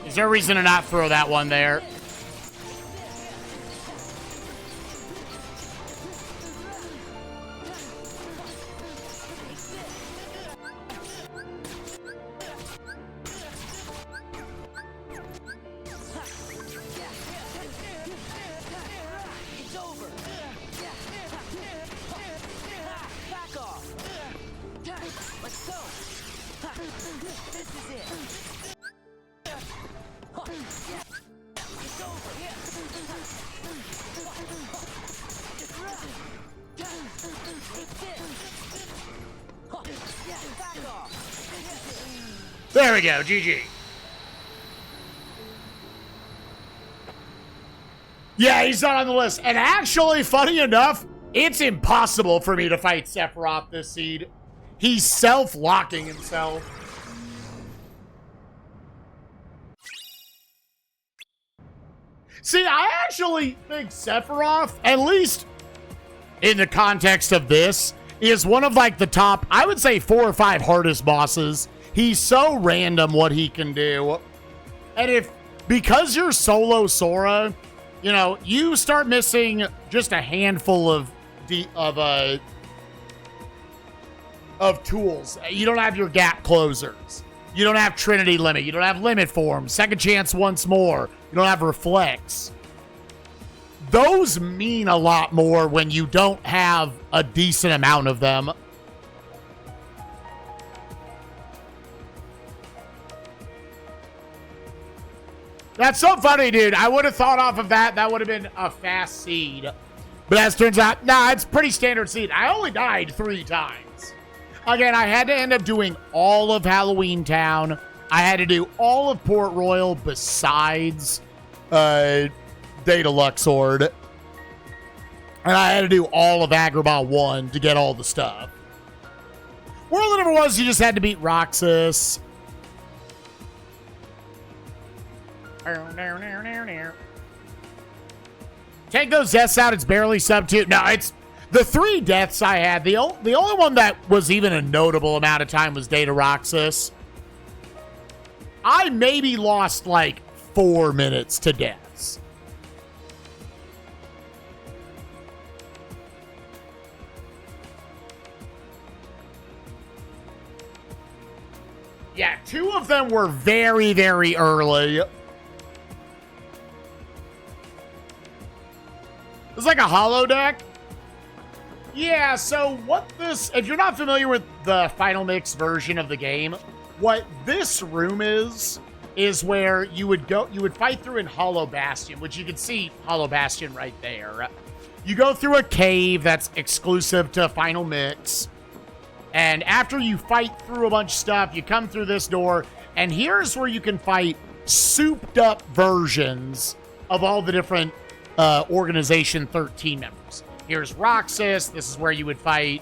Is there a reason to not throw that one there? There we go, GG. Yeah, he's not on the list. And actually, funny enough, it's impossible for me to fight Sephiroth this seed. He's self-locking himself. See, I actually think Sephiroth, at least in the context of this, is one of like the top, I would say 4 or 5 hardest bosses. He's so random what he can do. And because you're solo Sora, you know, you start missing just a handful of tools. You don't have your gap closers. You don't have Trinity Limit. You don't have Limit Form. Second Chance Once More. You don't have Reflex. Those mean a lot more when you don't have a decent amount of them. That's so funny, dude. I would have thought off of that. That would have been a fast seed. But as it turns out, nah, it's pretty standard seed. I only died 3 times. Again, I had to end up doing all of Halloween Town. I had to do all of Port Royal besides Data Luxord. And I had to do all of Agrabah 1 to get all the stuff. World of Never Was, you just had to beat Roxas. Take those deaths out. It's barely sub 2. No, it's the 3 deaths I had. The only one that was even a notable amount of time was Data Roxas. I maybe lost like 4 minutes to deaths. Yeah, 2 of them were very, very early. It's like a holo deck. Yeah, so what this... If you're not familiar with the Final Mix version of the game, what this room is where you would fight through in Hollow Bastion, which you can see Hollow Bastion right there. You go through a cave that's exclusive to Final Mix, and after you fight through a bunch of stuff, you come through this door, and here's where you can fight souped-up versions of all the different Organization 13 members. Here's Roxas. This is where you would fight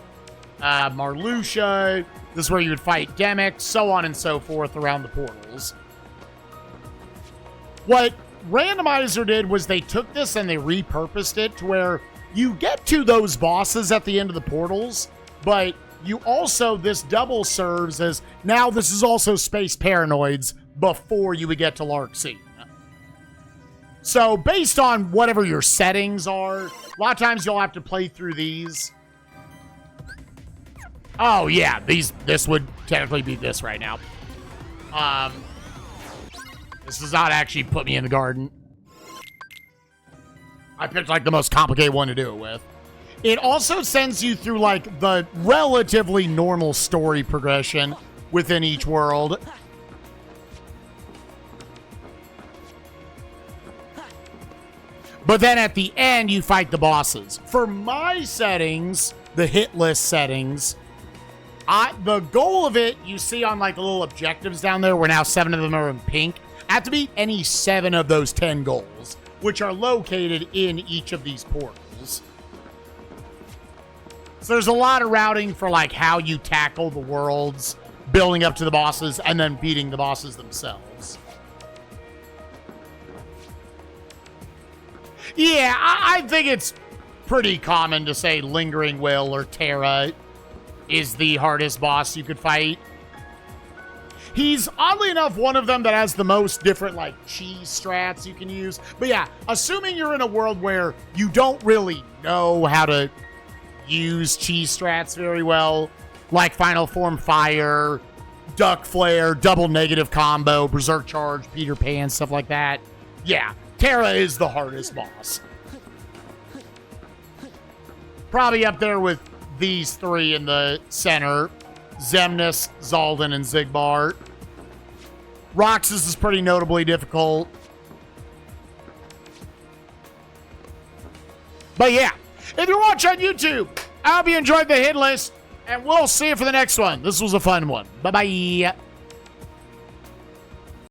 Marluxia. This is where you would fight Demic, so on and so forth around the portals. What Randomizer did was they took this and they repurposed it to where you get to those bosses at the end of the portals, but you also, this double serves as, now this is also Space Paranoids before you would get to Larxene. So based on whatever your settings are, a lot of times you'll have to play through these. Oh yeah, this would technically be this right now. This does not actually put me in the garden. I picked like the most complicated one to do it with. It also sends you through like the relatively normal story progression within each world. But then at the end, you fight the bosses. For my settings, the hit list settings, the goal of it, you see on like the little objectives down there, where now 7 of them are in pink. I have to beat any 7 of those 10 goals, which are located in each of these portals. So there's a lot of routing for like how you tackle the worlds, building up to the bosses, and then beating the bosses themselves. Yeah, I think it's pretty common to say Lingering Will or Terra is the hardest boss you could fight. He's, oddly enough, one of them that has the most different, like, cheese strats you can use. But yeah, assuming you're in a world where you don't really know how to use cheese strats very well, like Final Form Fire, Duck Flare, Double Negative Combo, Berserk Charge, Peter Pan, stuff like that, yeah, Terra is the hardest boss. Probably up there with these 3 in the center. Xemnas, Zaldin, and Xigbar. Roxas is pretty notably difficult. But yeah, if you're watching on YouTube, I hope you enjoyed the hit list, and we'll see you for the next one. This was a fun one. Bye-bye.